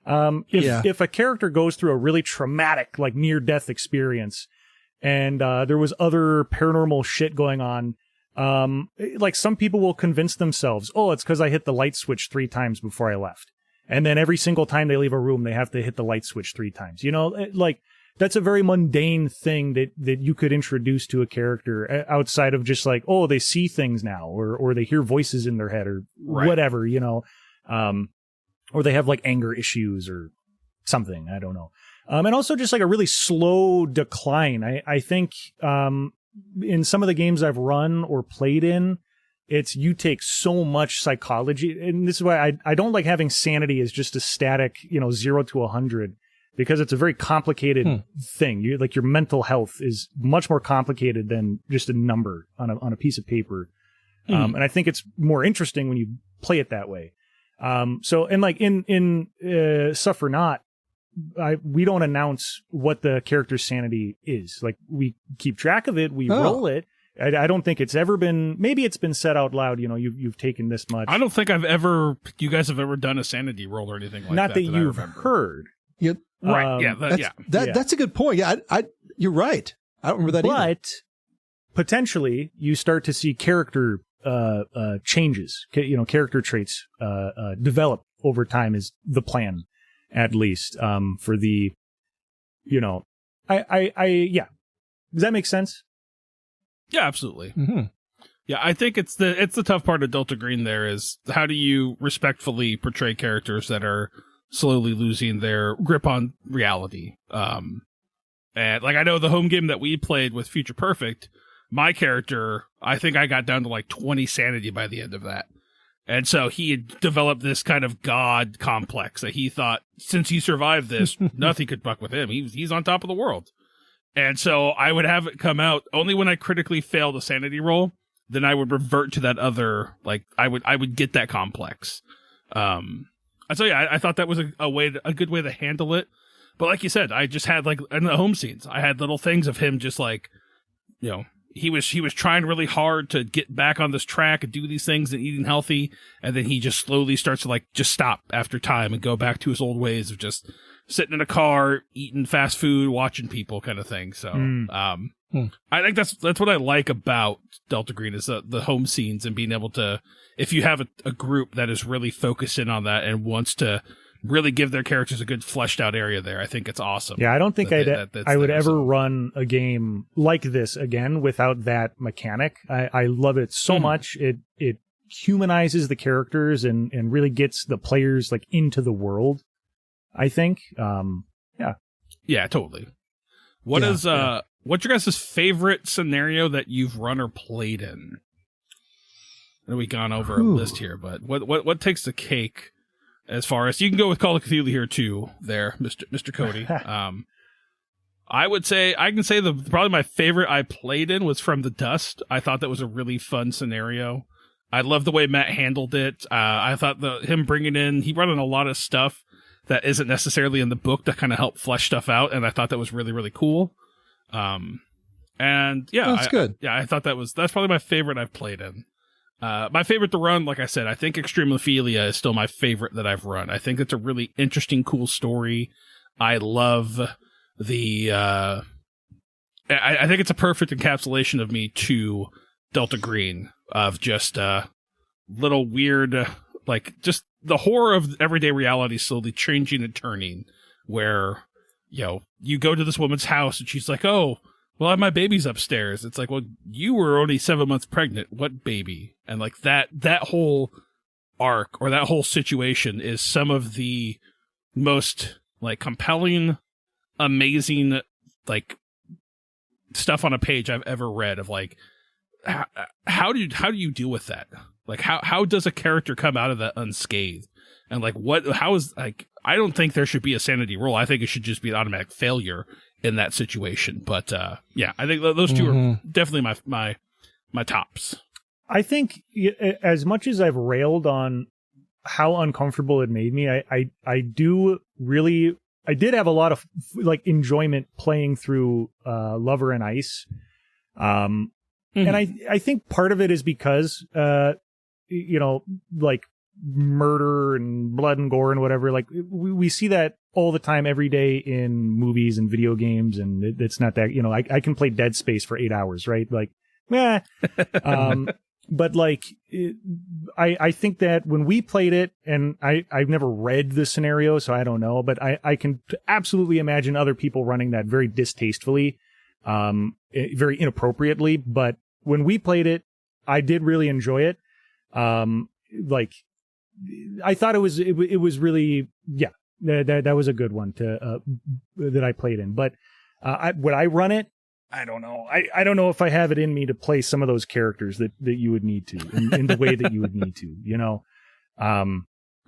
if a character goes through a really traumatic, like near death experience, and, there was other paranormal shit going on, like some people will convince themselves, it's 'cause I hit the light switch 3 times before I left. And then every single time they leave a room, they have to hit the light switch 3 times. Like that's a very mundane thing that you could introduce to a character outside of just like, they see things now, or they hear voices in their head, or whatever, or they have like anger issues or something. I don't know. And also just like a really slow decline. I think in some of the games I've run or played in, you take so much psychology, and this is why I don't like having sanity as just a static, 0 to 100, because it's a very complicated thing. Your mental health is much more complicated than just a number on a piece of paper. And I think it's more interesting when you play it that way. And like in Suffer Not, we don't announce what the character's sanity is. Like we keep track of it, we roll it. I don't think it's ever been, maybe it's been said out loud, you've taken this much. I don't think you guys have ever done a sanity roll or anything like that. Not that you've heard. Yep. Right. That's a good point. Yeah. You're right. I don't remember that either. But potentially you start to see character, changes, character traits, develop over time is the plan, at least, for the, yeah. Does that make sense? Yeah, absolutely. Mm-hmm. Yeah, I think it's the tough part of Delta Green there is how do you respectfully portray characters that are slowly losing their grip on reality. And like I know the home game that we played with Future Perfect, my character, I think I got down to like 20 sanity by the end of that. And so he had developed this kind of god complex that he thought, since he survived this, nothing could fuck with him. He's on top of the world. And so I would have it come out only when I critically failed a sanity roll. Then I would revert to that other, like, I would get that complex. So yeah, I thought that was a good way to handle it. But like you said, I just had, like, in the home scenes, I had little things of him just, like, you know, he was trying really hard to get back on this track and do these things and eating healthy, and then he just slowly starts to, like, just stop after time and go back to his old ways of just sitting in a car, eating fast food, watching people, kind of thing. So I think that's what I like about Delta Green is the home scenes and being able to, if you have a group that is really focused in on that and wants to really give their characters a good fleshed out area there, I think it's awesome. Yeah, I don't think I would ever run a game like this again without that mechanic. I love it so much. It humanizes the characters and really gets the players, like, into the world, I think. Yeah, totally. What's your guys' favorite scenario that you've run or played in? I know we've gone over a list here, but what takes the cake? As far as you can go with Call of Cthulhu here too, there, Mr. Cody. I would say I can say probably my favorite I played in was From the Dust. I thought that was a really fun scenario. I love the way Matt handled it. I thought him bringing in, he brought in a lot of stuff that isn't necessarily in the book to kind of help flesh stuff out, and I thought that was really, really cool. And yeah, that's good. I thought that's probably my favorite I've played in. My favorite to run, like I said, I think Extremophilia is still my favorite that I've run. I think it's a really interesting, cool story. I love I think it's a perfect encapsulation of me to Delta Green, of just little weird, like, just the horror of everyday reality slowly changing and turning, where, you know, you go to this woman's house and she's like, oh, well, my baby's upstairs. It's like, well, you were only 7 months pregnant. What baby? And, like, that whole arc or that whole situation is some of the most, like, compelling, amazing, like, stuff on a page I've ever read of, like, how do you deal with that? Like, how does a character come out of that unscathed? And, like, how is, like, I don't think there should be a sanity roll. I think it should just be an automatic failure in that situation. But yeah, I think those two are definitely my tops. I think as much as I've railed on how uncomfortable it made me, I did have a lot of, like, enjoyment playing through Lover and Ice. And I think part of it is because you know, like, murder and blood and gore and whatever, like, we see that all the time, every day, in movies and video games, and it's not that, you know, I can play Dead Space for 8 hours, right? Like, but, like, I think that when we played it, and I've never read the scenario, so I don't know, but I can absolutely imagine other people running that very distastefully, very inappropriately. But when we played it, I did really enjoy it. Like, I thought it was really, yeah, that was a good one that I played in. But would I run it? I don't know. I don't know if I have it in me to play some of those characters that you would need to in the way that you would need to, you know?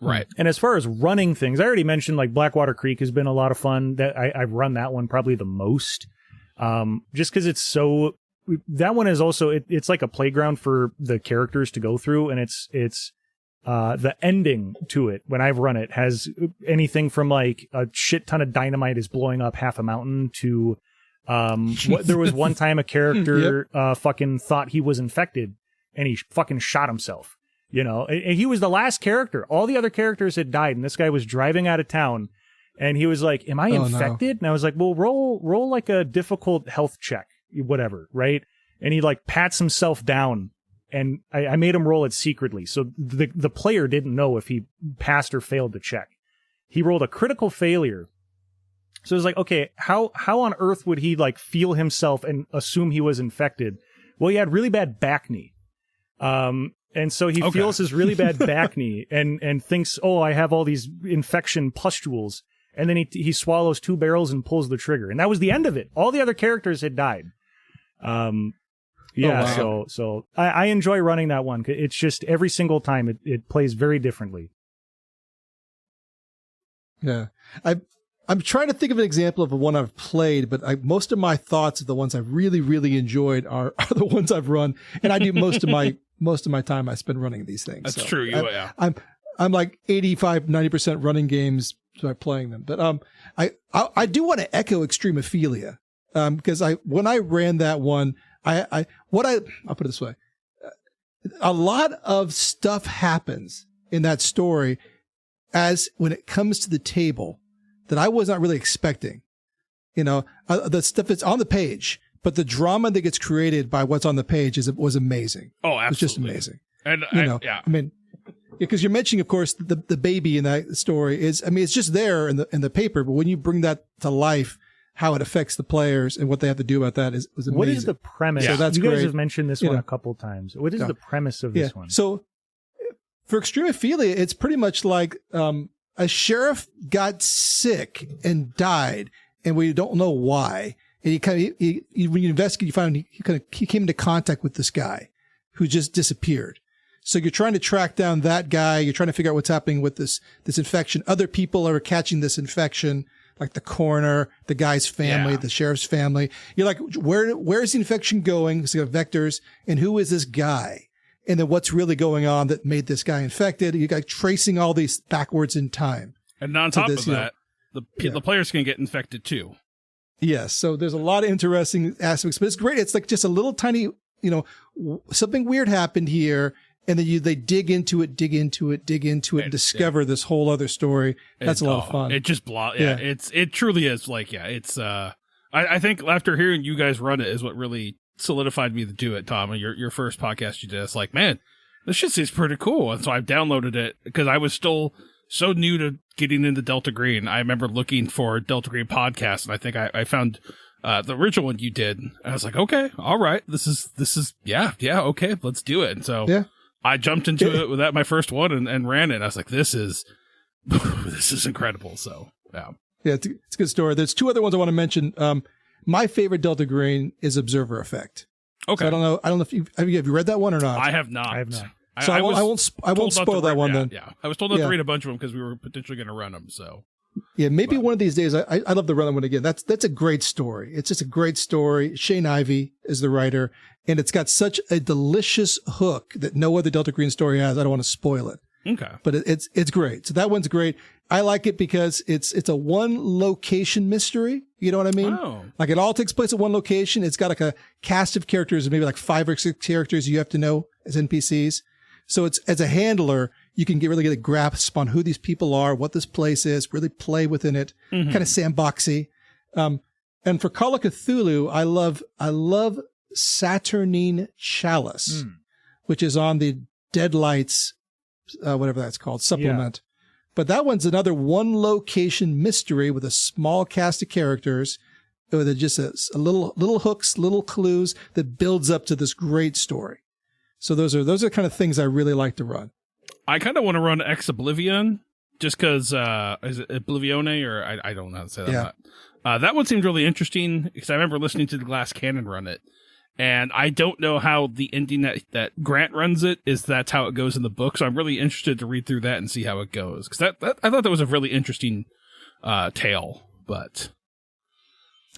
Right. And as far as running things, I already mentioned, like, Blackwater Creek has been a lot of fun. That I've run that one probably the most. Just because it's so, that one is also, it's like a playground for the characters to go through, and it's the ending to it, when I've run it, has anything from, like, a shit ton of dynamite is blowing up half a mountain to there was one time a character fucking thought he was infected, and he fucking shot himself, you know, and he was the last character. All the other characters had died, and this guy was driving out of town, and he was like, am I infected? No. And I was like, well, roll like a difficult health check, whatever, right? And he, like, pats himself down, and I made him roll it secretly, so the player didn't know if he passed or failed the check. He rolled a critical failure. So it was like, okay, how on earth would he, like, feel himself and assume he was infected? Well, he had really bad back knee. And so he feels his really bad back knee and thinks, oh, I have all these infection pustules. And then he swallows 2 barrels and pulls the trigger. And that was the end of it. All the other characters had died. Yeah, wow. so I enjoy running that one. It's just every single time it plays very differently. Yeah. I'm trying to think of an example of a one I've played, but most of my thoughts of the ones I've really, really enjoyed are the ones I've run. And I do most of my time I spend running these things. That's so true. Yeah. I'm like 85, 90% running games by playing them. But I do want to echo Extremophilia. Because when I ran that one, I'll put it this way. A lot of stuff happens in that story as when it comes to the table that I was not really expecting. You know, the stuff that's on the page, but the drama that gets created by what's on the page was amazing. Oh, absolutely. It's just amazing. And I mean, because you're mentioning, of course, the baby in that story is, I mean, it's just there in the paper, but when you bring that to life, how it affects the players and what they have to do about that was amazing. What is the premise? So that's you guys great. have mentioned this one a couple times. What is the premise of this one? So for Extremophilia, it's pretty much like a sheriff got sick and died, and we don't know why. And when you investigate, you find he came into contact with this guy who just disappeared. So you're trying to track down that guy. You're trying to figure out what's happening with this infection. Other people are catching this infection, like the coroner, the guy's family, the sheriff's family. You're like, where's the infection going? It's got vectors. And who is this guy? And then what's really going on that made this guy infected? You got tracing all these backwards in time. And on top of that, the players can get infected too. Yes. So there's a lot of interesting aspects, but it's great. It's like just a little tiny, something weird happened here. And then they dig into it, and discover this whole other story. That's a lot of fun. It just it truly is like, it's, I think after hearing you guys run it is what really solidified me to do it, Tom. Your first podcast you did, it's like, man, this shit seems pretty cool. And so I've downloaded it because I was still so new to getting into Delta Green. I remember looking for Delta Green podcast, and I think I found the original one you did. And I was like, okay, all right, this is okay, let's do it. And so I jumped into it with that my first one and ran it. And I was like, this is incredible. So it's a good story. There's two other ones I want to mention. My favorite Delta Green is Observer Effect. Okay, so I don't know if have you read that one or not? I have not. So I won't spoil that one then. Yeah, I was told not to read a bunch of them because we were potentially going to run them. So maybe one of these days I'd love to run that one again. That's a great story. It's just a great story. Shane Ivey is the writer, and it's got such a delicious hook that no other Delta Green story has. I don't want to spoil it. Okay, but it's great. So that one's great. I like it because it's a one location mystery. You know what I mean? Oh. Like it all takes place at one location. It's got like a cast of characters, maybe like 5 or 6 characters you have to know as NPCs. So it's, as a handler, you can really get a grasp on who these people are, what this place is, really play within it, kind of sandboxy. And for Call of Cthulhu, I love Saturnine Chalice, which is on the Deadlights, whatever that's called, supplement. But that one's another one location mystery with a small cast of characters with just a little hooks, little clues that builds up to this great story. So those are kind of things I really like to run. I kind of want to run Ex Oblivion just because, is it Oblivione or I don't know how to say that. Yeah. That one seemed really interesting because I remember listening to the Glass Cannon run it. And I don't know how the ending that Grant runs that's how it goes in the book. So I'm really interested to read through that and see how it goes. Because I thought that was a really interesting tale. But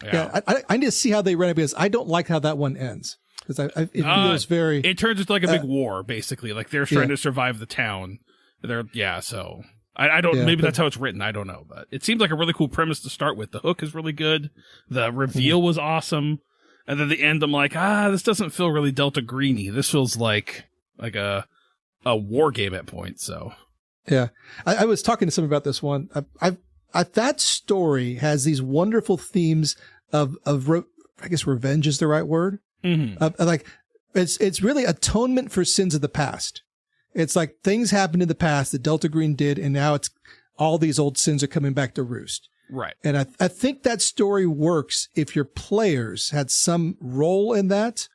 I need to see how they run it because I don't like how that one ends. Because it feels very. It turns into like a big war, basically. Like they're trying to survive the town. So I don't. Maybe that's how it's written. I don't know, but it seems like a really cool premise to start with. The hook is really good. The reveal was awesome. And then the end, I'm like, this doesn't feel really Delta Greeny. This feels like a war game at points. So, yeah, I was talking to someone about this one. That story has these wonderful themes of I guess revenge is the right word. Like it's really atonement for sins of the past. It's like things happened in the past that Delta Green did, and now it's all these old sins are coming back to roost. Right. And I think that story works if your players had some role in that,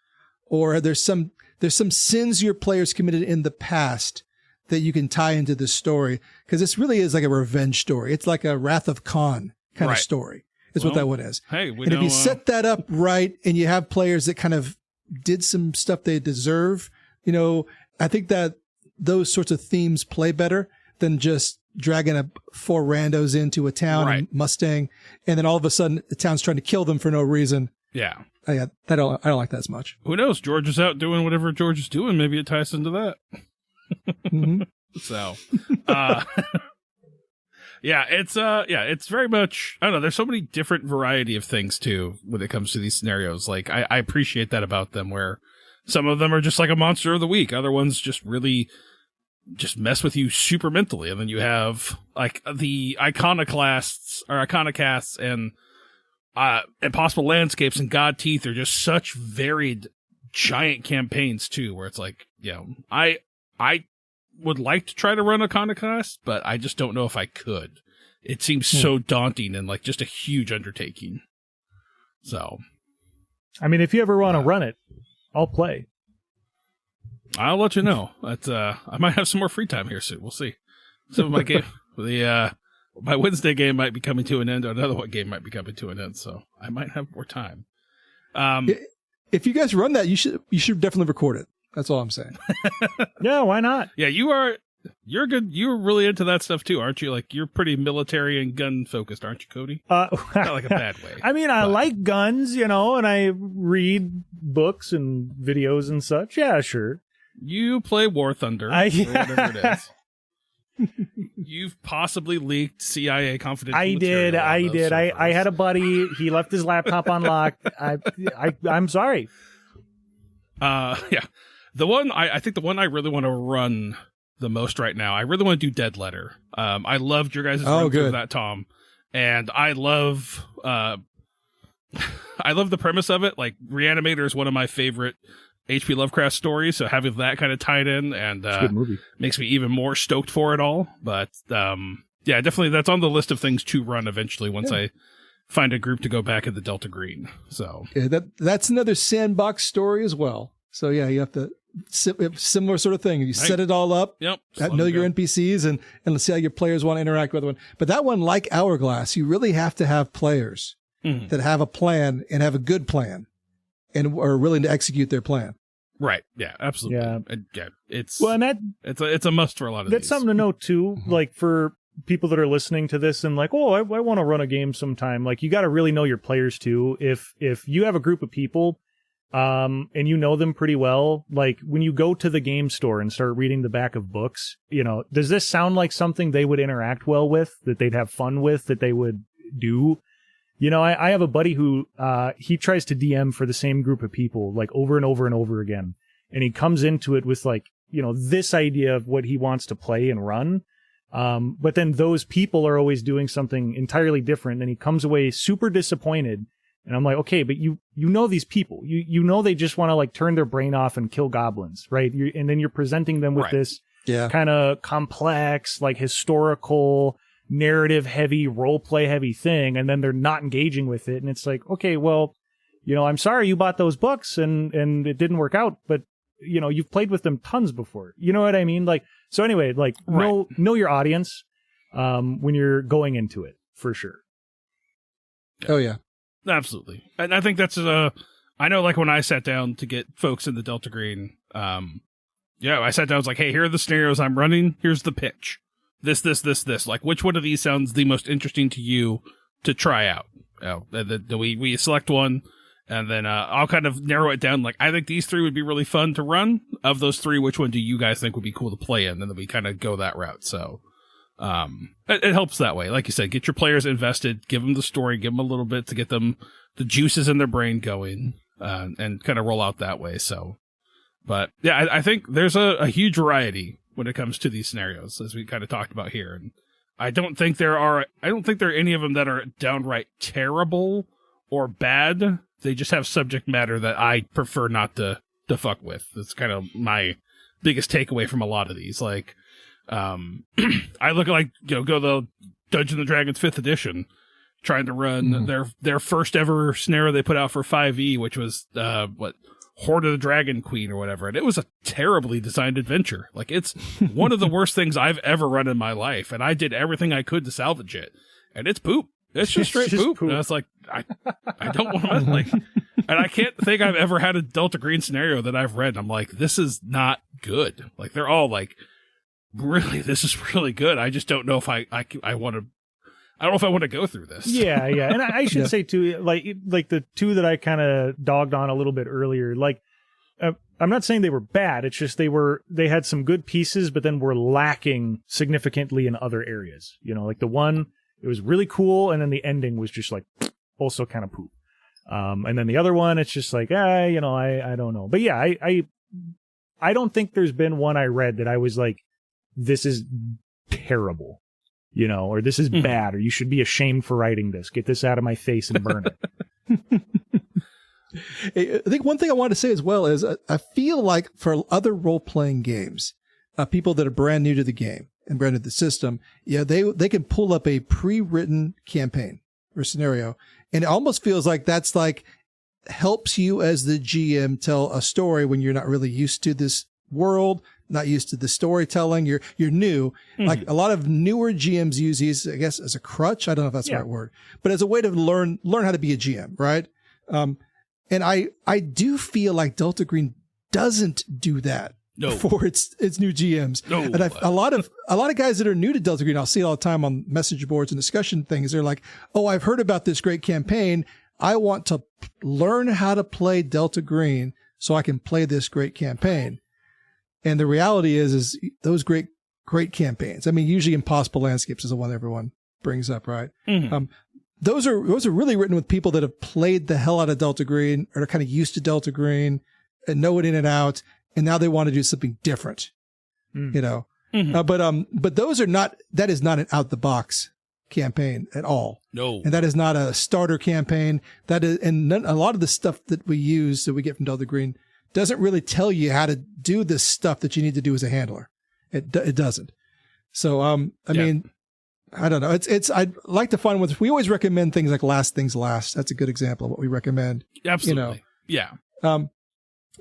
or there's some sins your players committed in the past that you can tie into this story. Because this really is like a revenge story. It's like a Wrath of Khan kind of story is what that one is. Hey, if you set that up right and you have players that kind of did some stuff they deserve. You know, I think that those sorts of themes play better than just dragging 4 randos into a town and Mustang, and then all of a sudden the town's trying to kill them for no reason. Yeah. I don't like that as much. Who knows? George is out doing whatever George is doing. Maybe it ties into that. Mm-hmm. So, it's very much, I don't know. There's so many different variety of things too when it comes to these scenarios. Like I appreciate that about them, where some of them are just like a monster of the week. Other ones just really just mess with you super mentally. And then you have like the iconoclasts and Impossible Landscapes and God Teeth are just such varied giant campaigns too, where it's like, you know, I would like to try to run Iconoclast, but I just don't know if I could. It seems so daunting and like just a huge undertaking. So, I mean, if you ever want to run it, I'll play. I'll let you know. But I might have some more free time here soon. We'll see. Some of my game, my Wednesday game might be coming to an end, or another one game might be coming to an end, so I might have more time. If you guys run that, you should definitely record it. That's all I'm saying. Yeah, why not? Yeah, you're good. You're really into that stuff too, aren't you? Like, you're pretty military and gun focused, aren't you, Cody? Not like a bad way. I mean, I like guns, you know, and I read books and videos and such. Yeah, sure. You play War Thunder, or whatever it is. You've possibly leaked CIA confidential material. I did. I had a buddy. He left his laptop unlocked. I'm sorry. Yeah. I think the one I really want to run the most right now, I really want to do Dead Letter. I loved your guys' run through that, Tom. And I love the premise of it. Like, Reanimator is one of my favorite H.P. Lovecraft stories, so having that kind of tied in and good movie. Makes me even more stoked for it all. But yeah, definitely that's on the list of things to run eventually once I find a group to go back at the Delta Green. So yeah, that's another sandbox story as well. So yeah, you have to similar sort of thing. You set it all up. Yep. Know your NPCs and let's see how your players want to interact with one. But that one, like Hourglass, you really have to have players that have a plan and have a good plan and are willing to execute their plan. Right. Yeah, absolutely. Yeah. It's it's a must for a lot of that's these. something to know too. Like, for people that are listening to this and like, oh, I want to run a game sometime. Like, you got to really know your players too. If you have a group of people, and you know them pretty well, like when you go to the game store and start reading the back of books, you know, does this sound like something they would interact well with, that they'd have fun with, that they would do? You know, I have a buddy who, he tries to DM for the same group of people, like over and over and over again. And he comes into it with like, you know, this idea of what he wants to play and run. But then those people are always doing something entirely different. And he comes away super disappointed. And I'm like, okay, but you know these people, you know, they just want to like turn their brain off and kill goblins, right? And then you're presenting them with this kind of complex, like historical, narrative heavy, role play heavy thing, and then they're not engaging with it. And it's like, okay, well, you know, I'm sorry you bought those books and it didn't work out, but you know, you've played with them tons before. You know what I mean? Like, so anyway, like know your audience when you're going into it, for sure. Oh yeah. Absolutely. And I think that's I know, like when I sat down to get folks in the Delta Green, I sat down, I was like, hey, here are the scenarios I'm running. Here's the pitch. This. Like, which one of these sounds the most interesting to you to try out? We select one, and then I'll kind of narrow it down. Like, I think these 3 would be really fun to run. Of those 3, which one do you guys think would be cool to play in? And then we kind of go that route. So it helps that way. Like you said, get your players invested, give them the story, give them a little bit to get them the juices in their brain going, and kind of roll out that way. So, but yeah, I think there's a huge variety when it comes to these scenarios, as we kind of talked about here. And I don't think there are any of them that are downright terrible or bad. They just have subject matter that I prefer not to fuck with. That's kind of my biggest takeaway from a lot of these. Like, I look at, like, you know, go the Dungeons and Dragons 5th edition, trying to run their first ever scenario they put out for 5e, which was Horde of the Dragon Queen or whatever, and it was a terribly designed adventure. Like, it's one of the worst things I've ever run in my life, and I did everything I could to salvage it, and it's poop. It's just straight poop. And I was like, I don't want to, like, And I can't think I've ever had a Delta Green scenario that I've read. I'm like, this is not good. Like, they're all like, really, this is really good. I just don't know if I want to. I don't know if I want to go through this. Yeah, yeah. And I should say too, like the two that I kind of dogged on a little bit earlier, like I'm not saying they were bad. It's just they had some good pieces, but then were lacking significantly in other areas. You know, like the one, it was really cool, and then the ending was just like also kind of poop. And then the other one, it's just like, you know, I don't know. But yeah, I don't think there's been one I read that I was like, this is terrible. You know, or this is bad, or you should be ashamed for writing this. Get this out of my face and burn it. I think one thing I want to say as well is I feel like for other role-playing games, people that are brand new to the game and brand new to the system, they can pull up a pre-written campaign or scenario, and it almost feels like that's like helps you as the GM tell a story when you're not really used to this world, not used to the storytelling. You're new. Like a lot of newer GMs use these, I guess, as a crutch. I don't know if that's the right word, but as a way to learn how to be a GM, right? And I do feel like Delta Green doesn't do that for its new GMs. No. And a lot of guys that are new to Delta Green, I'll see it all the time on message boards and discussion things. They're like, "Oh, I've heard about this great campaign. I want to learn how to play Delta Green so I can play this great campaign." And the reality is those great campaigns. I mean, usually Impossible Landscapes is the one everyone brings up, right? Mm-hmm. Those are really written with people that have played the hell out of Delta Green or are kind of used to Delta Green and know it in and out, and now they want to do something different, you know. Mm-hmm. But those are not. That is not an out the box campaign at all. No, and that is not a starter campaign. That is, and a lot of the stuff that we use that we get from Delta Green doesn't really tell you how to do this stuff that you need to do as a handler. It doesn't. So, I mean, I don't know. I'd like to find ones. We always recommend things like Last Things Last. That's a good example of what we recommend. Absolutely. You know? Yeah.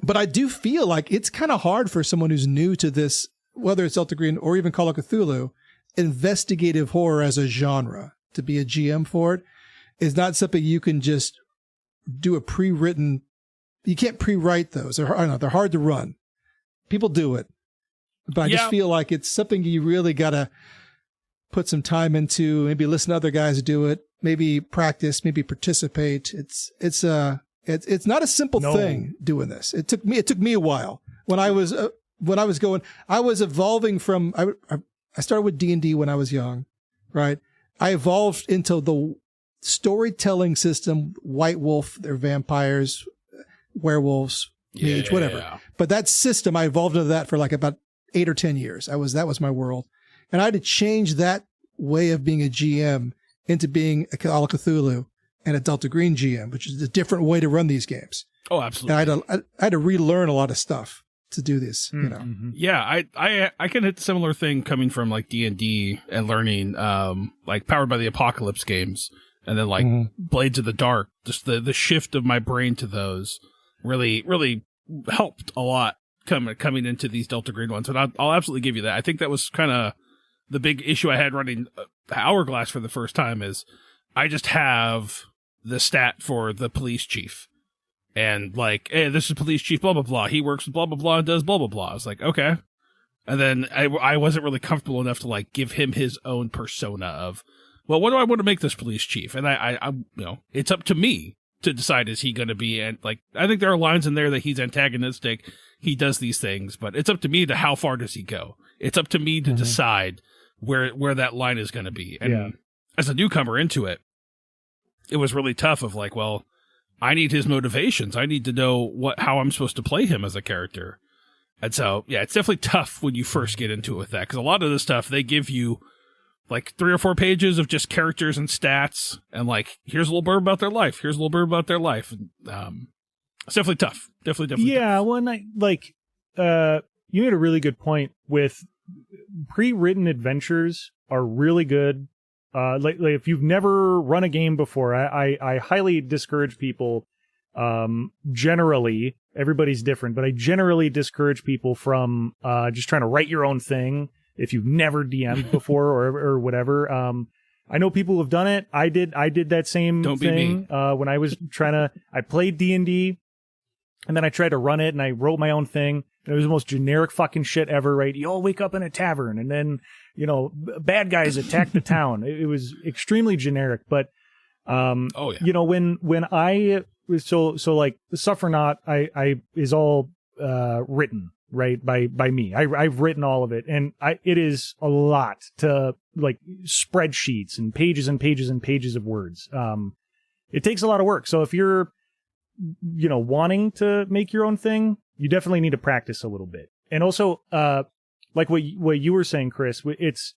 But I do feel like it's kind of hard for someone who's new to this, whether it's Delta Green or even Call of Cthulhu, investigative horror as a genre, to be a GM for it is not something you can just do a pre-written. You can't pre-write those. I don't know. They're hard to run. People do it. But I just feel like it's something you really got to put some time into, maybe listen to other guys do it, maybe practice, maybe participate. It's not a simple thing doing this. It took me a while when I was evolving from, I started with D&D when I was young, right? I evolved into the storytelling system, White Wolf, they're vampires, werewolves, mage, whatever. But that system, I evolved into that for like about 8 or 10 years. That was my world. And I had to change that way of being a GM into being a Call of Cthulhu and a Delta Green GM, which is a different way to run these games. Oh, absolutely. And I had to relearn a lot of stuff to do this, you know. Mm-hmm. Yeah, I can hit a similar thing coming from like D&D and learning like Powered by the Apocalypse games, and then like Blades of the Dark. Just the shift of my brain to those really helped a lot coming into these Delta Green ones. And I'll absolutely give you that. I think that was kind of the big issue I had running Hourglass for the first time is I just have the stat for the police chief. And like, hey, this is police chief, blah, blah, blah. He works with blah, blah, blah, and does blah, blah, blah. I was like, okay. And then I wasn't really comfortable enough to like give him his own persona of, well, what do I want to make this police chief? And I you know, it's up to me to decide, is he going to be, and like, I think there are lines in there that he's antagonistic. He does these things, but it's up to me to how far does he go? It's up to me to decide where that line is going to be. And as a newcomer into it, it was really tough of like, well, I need his motivations. I need to know how I'm supposed to play him as a character. And so, yeah, it's definitely tough when you first get into it with that, because a lot of the stuff, they give you like 3 or 4 pages of just characters and stats, and like, here's a little blurb about their life. Here's a little blurb about their life. And, it's definitely tough. Definitely. Yeah, tough. well, you made a really good point with pre-written adventures are really good. Like if you've never run a game before, I highly discourage people. Generally, everybody's different, but I generally discourage people from just trying to write your own thing if you've never DM'd before or whatever. I know people have done it. I did that same Don't be thing when I was I played D&D, and then I tried to run it, and I wrote my own thing. And it was the most generic fucking shit ever, right? You all wake up in a tavern, and then, bad guys attack the town. It was extremely generic, but when I so like Suffer Not, I is all written, right, by me. I've written all of it, and it is a lot to like spreadsheets and pages and pages and pages of words. It takes a lot of work. So if you're wanting to make your own thing, you definitely need to practice a little bit. And also like what you were saying, Chris,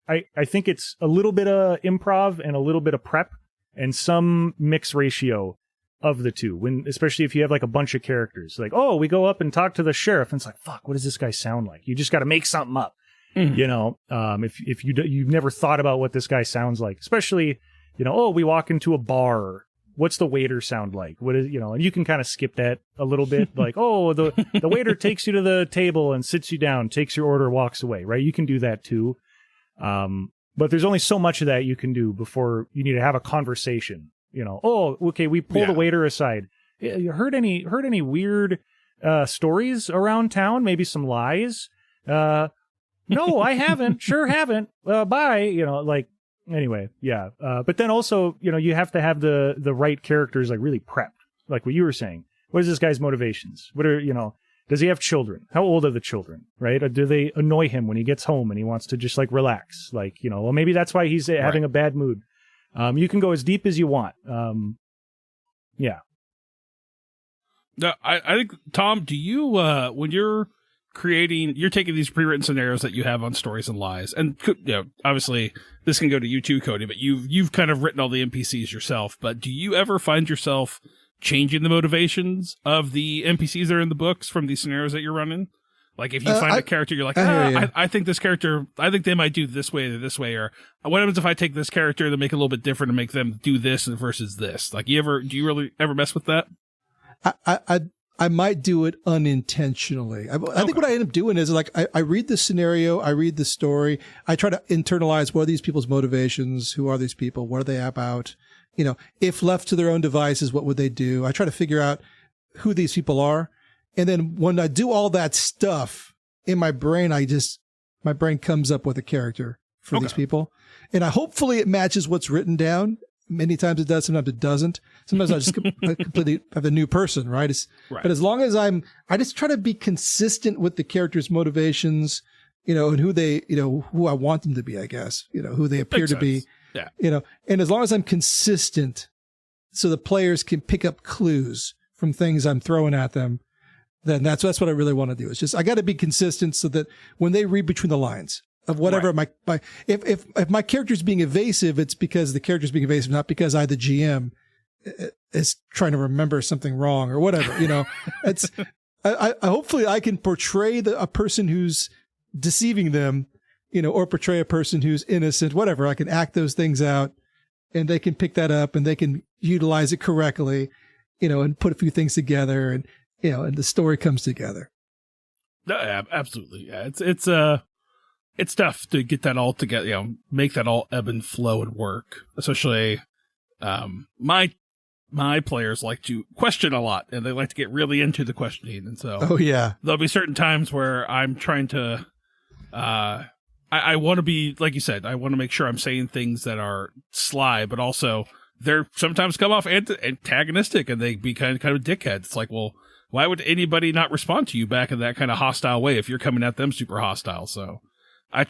I think it's a little bit of improv and a little bit of prep and some mix ratio of the two, especially if you have like a bunch of characters, like, oh, we go up and talk to the sheriff, and it's like, fuck, what does this guy sound like? You just got to make something up. If you've never thought about what this guy sounds like, especially, oh, we walk into a bar, what's the waiter sound like? What is, and you can kind of skip that a little bit, like, oh, the waiter takes you to the table and sits you down, takes your order, walks away, right? You can do that too. But there's only so much of that you can do before you need to have a conversation. Oh, okay, we pull the waiter aside. You heard any weird stories around town? Maybe some lies? No, I haven't. Sure haven't. Bye. Anyway, yeah. But then also, you have to have the right characters like really prepped, like what you were saying. What is this guy's motivations? What are, does he have children? How old are the children, right? Or do they annoy him when he gets home and he wants to just like relax? Like, well, maybe that's why he's having a bad mood. You can go as deep as you want. Yeah. No, I think, Tom, do you, when you're taking these pre-written scenarios that you have on Stories and Lies, and obviously this can go to you too, Cody, but you've kind of written all the NPCs yourself, but do you ever find yourself changing the motivations of the NPCs that are in the books from these scenarios that you're running? Like if you find a character, you're like, I think this character, I think they might do this way or this way, or what happens if I take this character and make it a little bit different and make them do this versus this? Like do you really ever mess with that? I might do it unintentionally. I think what I end up doing is like, I read the scenario, I read the story, I try to internalize what are these people's motivations, who are these people, what are they about? If left to their own devices, what would they do? I try to figure out who these people are. And then when I do all that stuff in my brain, my brain comes up with a character for these people. And hopefully it matches what's written down. Many times it does, sometimes it doesn't. Sometimes I just completely have a new person, right? But as long as I just try to be consistent with the character's motivations, and who they, who I want them to be, I guess, who they appear to be, and as long as I'm consistent so the players can pick up clues from things I'm throwing at them, then that's what I really want to do. It's just, I got to be consistent so that when they read between the lines of whatever if my character's being evasive, it's because the character's being evasive, not because I, the GM, is trying to remember something wrong or whatever, it's, I hopefully I can portray a person who's deceiving them, or portray a person who's innocent, whatever. I can act those things out and they can pick that up and they can utilize it correctly, and put a few things together and, and the story comes together. Yeah, absolutely. Yeah. It's tough to get that all together, make that all ebb and flow and work. Especially, my players like to question a lot and they like to get really into the questioning. And so, there'll be certain times where I'm trying to, I want to be, like you said, I want to make sure I'm saying things that are sly, but also they're sometimes come off antagonistic and they be kind of dickheads. It's like, well, why would anybody not respond to you back in that kind of hostile way if you're coming at them super hostile? So I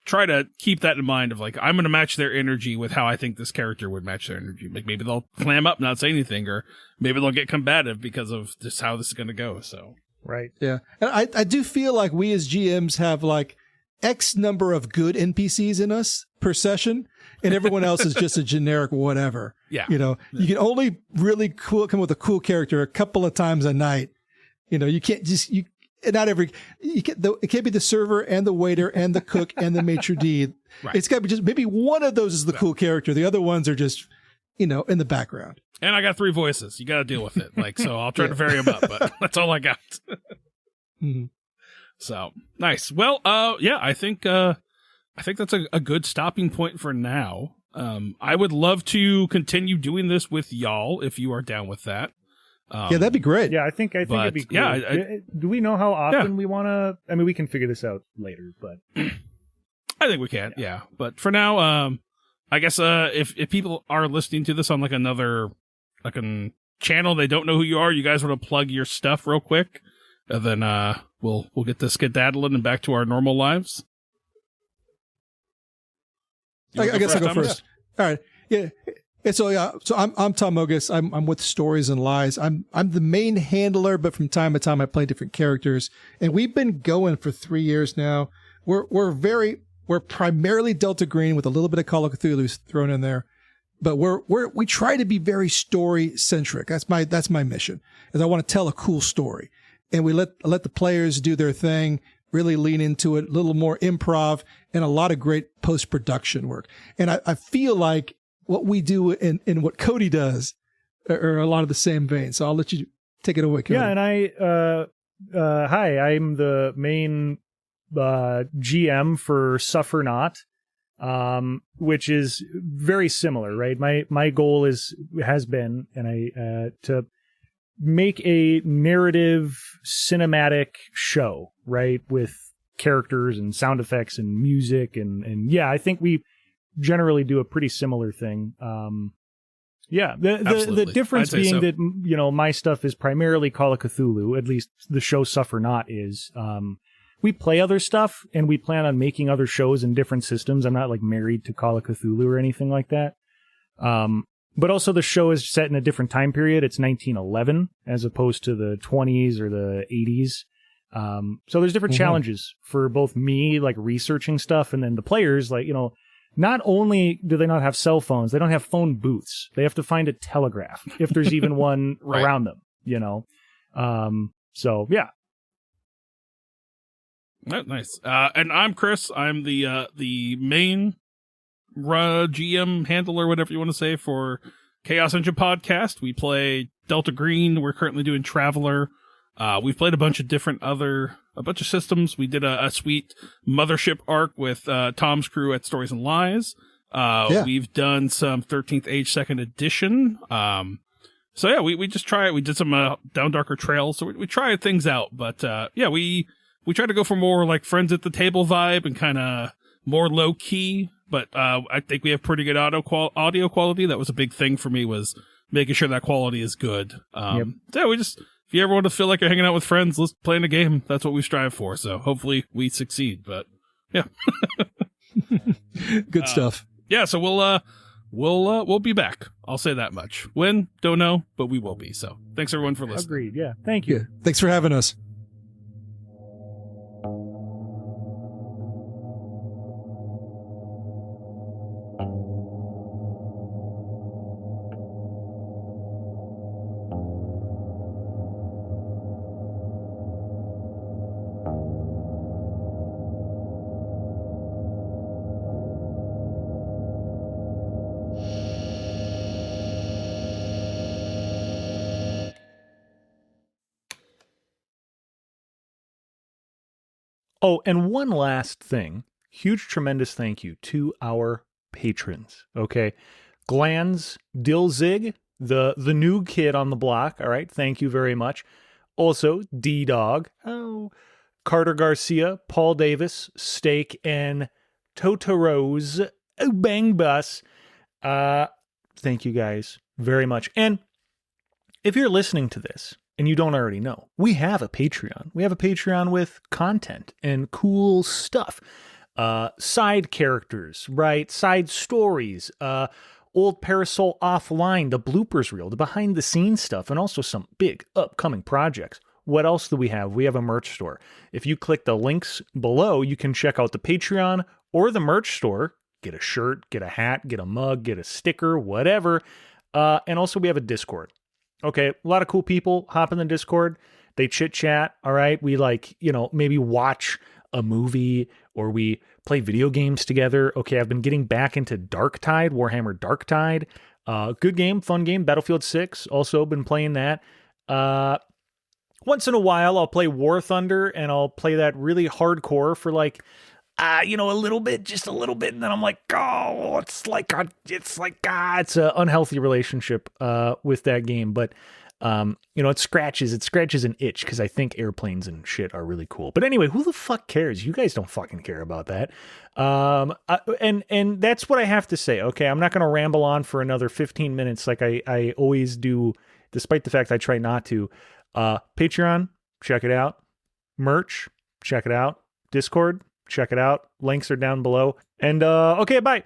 try to keep that in mind of like, I'm going to match their energy with how I think this character would match their energy. Like maybe they'll clam up, not say anything, or maybe they'll get combative because of just how this is going to go. So, right. Yeah. And I do feel like we as GMs have like X number of good NPCs in us per session, and everyone else is just a generic whatever. Yeah. You can only really come with a cool character a couple of times a night. You can't just, it can't be the server and the waiter and the cook and the maitre d'. Right. It's got to be just maybe one of those is the cool character. The other ones are just, in the background. And I got 3 voices. You got to deal with it. So I'll try to vary them up, but that's all I got. Mm-hmm. So nice. Well, I think that's a good stopping point for now. I would love to continue doing this with y'all if you are down with that. Yeah, that'd be great. Yeah, I think it'd be cool. Yeah, do we know how often we want to? I mean, we can figure this out later, but I think we can. Yeah, but for now, I guess if people are listening to this on like another channel, they don't know who you are. You guys want to plug your stuff real quick, and then we'll get this skedaddling and back to our normal lives. I guess I'll go first. All right. Yeah. And so I'm Tom Mogus. I'm with Stories and Lies. I'm the main handler, but from time to time I play different characters. And we've been going for 3 years now. We're primarily Delta Green with a little bit of Call of Cthulhu thrown in there. But we try to be very story centric. That's my mission, is I want to tell a cool story. And we let the players do their thing, really lean into it, a little more improv, and a lot of great post-production work. And I feel like what we do and what Cody does are a lot of the same vein. So I'll let you take it away, Cody. Yeah, and hi, I'm the main GM for Suffer Not, which is very similar, right? My goal has been to make a narrative cinematic show, right, with characters and sound effects and music and yeah, I think we generally do a pretty similar thing. The difference being that, you know, my stuff is primarily Call of Cthulhu, at least the show Suffer Not is. We play other stuff and we plan on making other shows in different systems. I'm not like married to Call of Cthulhu or anything like that. But also the show is set in a different time period. It's 1911 as opposed to the 20s or the 80s. So there's different challenges for both me, like researching stuff, and then the players, like, you know, not only do they not have cell phones, they don't have phone booths. They have to find a telegraph if there's even one around them, you know? So yeah. Oh, nice. And I'm Chris. I'm the main GM handler, whatever you want to say, for Chaos Engine Podcast. We play Delta Green. We're currently doing Traveler. We've played a bunch of systems. We did a sweet Mothership arc with Tom's crew at Stories and Lies. We've done some 13th Age 2nd Edition. So yeah, we just try it. We did some Down Darker Trails. So we try things out. But we try to go for more like Friends at the Table vibe and kind of more low key. But I think we have pretty good audio quality. That was a big thing for me, was making sure that quality is good. So if you ever want to feel like you're hanging out with friends, let's play in a game. That's what we strive for. So hopefully we succeed. But yeah, good stuff. Yeah, so we'll be back. I'll say that much. When? Don't know, but we will be. So thanks everyone for listening. Agreed. Yeah, thank you. Yeah. Thanks for having us. Oh, and one last thing. Huge, tremendous thank you to our patrons. Okay. Glands, Dilzig, the new kid on the block. All right. Thank you very much. Also, D-Dog, Carter Garcia, Paul Davis, Steak, and Totoros, Bang Bus. Thank you guys very much. And if you're listening to this, and you don't already know, we have a Patreon. We have a Patreon with content and cool stuff. Side characters, right? Side stories. Old Parasol offline, the bloopers reel, the behind the scenes stuff, and also some big upcoming projects. What else do we have? We have a merch store. If you click the links below, you can check out the Patreon or the merch store. Get a shirt, get a hat, get a mug, get a sticker, whatever. And also we have a Discord. Okay, a lot of cool people hop in the Discord. They chit chat. All right, we maybe watch a movie or we play video games together. Okay, I've been getting back into Darktide, Warhammer Darktide. Good game, fun game. Battlefield 6, also been playing that. Once in a while, I'll play War Thunder, and I'll play that really hardcore for like a little bit, just a little bit. And then I'm like, oh, it's an unhealthy relationship with that game. But, it scratches an itch because I think airplanes and shit are really cool. But anyway, who the fuck cares? You guys don't fucking care about that. And that's what I have to say. Okay. I'm not going to ramble on for another 15 minutes like I always do, despite the fact I try not to. Patreon, check it out. Merch, check it out. Discord, check it out. Links are down below. And okay, bye.